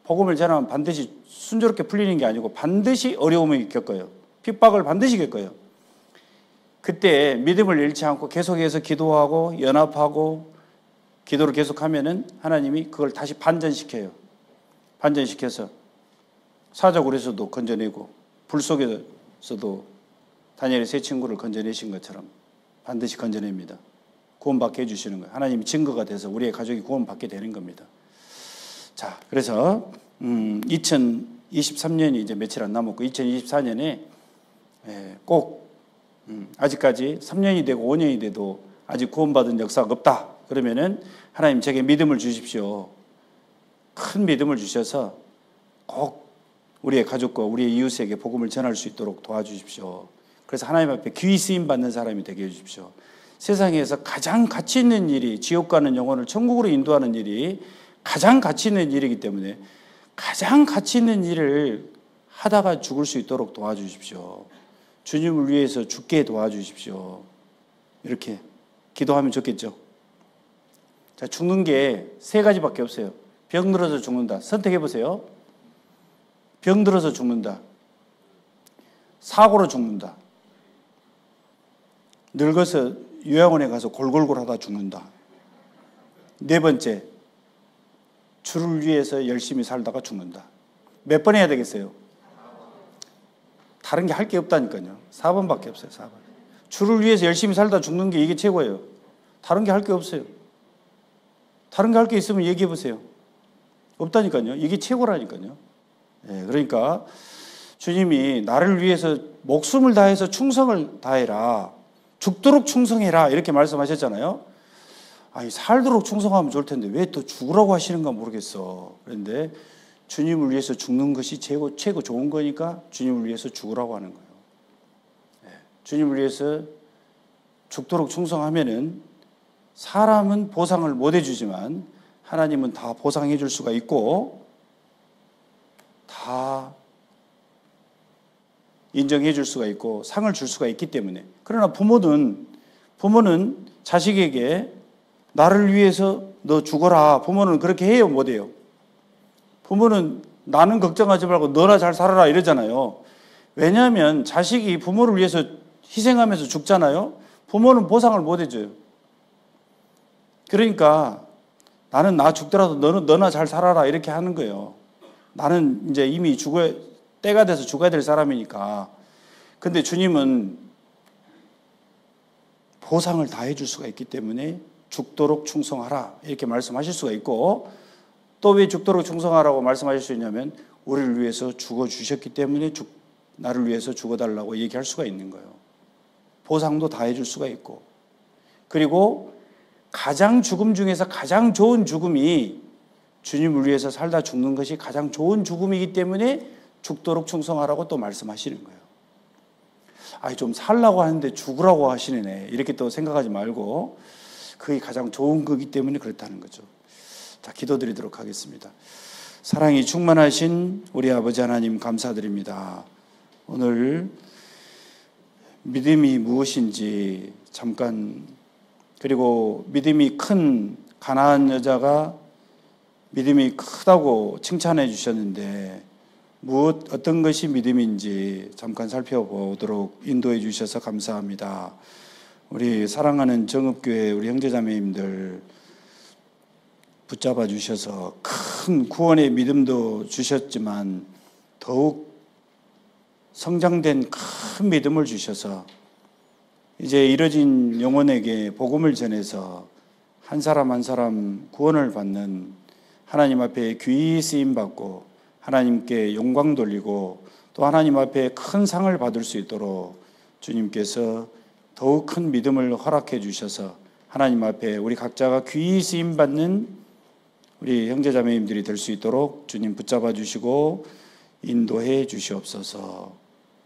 복음을 전하면 반드시 순조롭게 풀리는 게 아니고 반드시 어려움을 겪어요. 핍박을 반드시 겪어요. 그때 믿음을 잃지 않고 계속해서 기도하고 연합하고 기도를 계속하면은 하나님이 그걸 다시 반전시켜요. 반전시켜서 사자굴에서도 건져내고 불 속에서도 다니엘의 세 친구를 건져내신 것처럼 반드시 건져냅니다. 구원받게 해주시는 거예요. 하나님이 증거가 돼서 우리의 가족이 구원받게 되는 겁니다. 자, 그래서 2023년이 이제 며칠 안 남았고 2024년에 꼭 아직까지 3년이 되고 5년이 돼도 아직 구원받은 역사가 없다. 그러면은 하나님 제게 믿음을 주십시오. 큰 믿음을 주셔서 꼭 우리의 가족과 우리의 이웃에게 복음을 전할 수 있도록 도와주십시오. 그래서 하나님 앞에 귀히 쓰임 받는 사람이 되게 해주십시오. 세상에서 가장 가치 있는 일이, 지옥 가는 영혼을 천국으로 인도하는 일이 가장 가치 있는 일이기 때문에 가장 가치 있는 일을 하다가 죽을 수 있도록 도와주십시오. 주님을 위해서 죽게 도와주십시오. 이렇게 기도하면 좋겠죠. 자, 죽는 게 세 가지밖에 없어요. 병 들어서 죽는다. 선택해 보세요. 병 들어서 죽는다. 사고로 죽는다. 늙어서 요양원에 가서 골골골하다 죽는다. 네 번째, 주를 위해서 열심히 살다가 죽는다. 몇 번 해야 되겠어요? 다른 게 할 게 없다니까요. 4번밖에 없어요. 4번. 주를 위해서 열심히 살다 죽는 게 이게 최고예요. 다른 게 할 게 없어요. 다른 게 할 게 있으면 얘기해 보세요. 없다니까요. 이게 최고라니까요. 그러니까 주님이 나를 위해서 목숨을 다해서 충성을 다해라. 죽도록 충성해라. 이렇게 말씀하셨잖아요. 아니, 살도록 충성하면 좋을 텐데 왜 또 죽으라고 하시는가 모르겠어. 그런데 주님을 위해서 죽는 것이 최고 좋은 거니까 주님을 위해서 죽으라고 하는 거예요. 주님을 위해서 죽도록 충성하면은 사람은 보상을 못 해주지만 하나님은 다 보상해 줄 수가 있고 다 인정해 줄 수가 있고 상을 줄 수가 있기 때문에. 그러나 부모는 자식에게 나를 위해서 너 죽어라. 부모는 그렇게 해요, 못 해요? 부모는 나는 걱정하지 말고 너나 잘 살아라 이러잖아요. 왜냐하면 자식이 부모를 위해서 희생하면서 죽잖아요. 부모는 보상을 못 해줘요. 그러니까 나는 나 죽더라도 너나 잘 살아라 이렇게 하는 거예요. 나는 이제 이미 때가 돼서 죽어야 될 사람이니까. 근데 주님은 보상을 다 해줄 수가 있기 때문에 죽도록 충성하라 이렇게 말씀하실 수가 있고, 또 왜 죽도록 충성하라고 말씀하실 수 있냐면 우리를 위해서 죽어주셨기 때문에 나를 위해서 죽어달라고 얘기할 수가 있는 거예요. 보상도 다 해줄 수가 있고, 그리고 가장 죽음 중에서 가장 좋은 죽음이 주님을 위해서 살다 죽는 것이 가장 좋은 죽음이기 때문에 죽도록 충성하라고 또 말씀하시는 거예요. 좀 살라고 하는데 죽으라고 하시네 이렇게 또 생각하지 말고 그게 가장 좋은 거기 때문에 그렇다는 거죠. 자, 기도드리도록 하겠습니다. 사랑이 충만하신 우리 아버지 하나님 감사드립니다. 오늘 믿음이 무엇인지 잠깐, 그리고 믿음이 큰 가나안 여자가 믿음이 크다고 칭찬해 주셨는데 어떤 것이 믿음인지 잠깐 살펴보도록 인도해 주셔서 감사합니다. 우리 사랑하는 정읍교회 우리 형제자매님들 붙잡아 주셔서 큰 구원의 믿음도 주셨지만 더욱 성장된 큰 믿음을 주셔서 이제 이뤄진 영혼에게 복음을 전해서 한 사람 한 사람 구원을 받는, 하나님 앞에 귀히 쓰임받고 하나님께 영광 돌리고 또 하나님 앞에 큰 상을 받을 수 있도록 주님께서 더욱 큰 믿음을 허락해 주셔서 하나님 앞에 우리 각자가 귀히 쓰임받는 우리 형제자매님들이 될 수 있도록 주님 붙잡아 주시고 인도해 주시옵소서.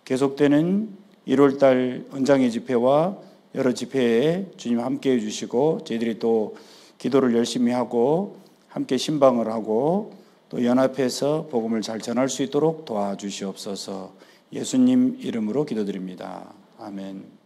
계속되는 1월달 은장의 집회와 여러 집회에 주님 함께해 주시고 저희들이 또 기도를 열심히 하고 함께 신방을 하고 또 연합해서 복음을 잘 전할 수 있도록 도와주시옵소서. 예수님 이름으로 기도드립니다. 아멘.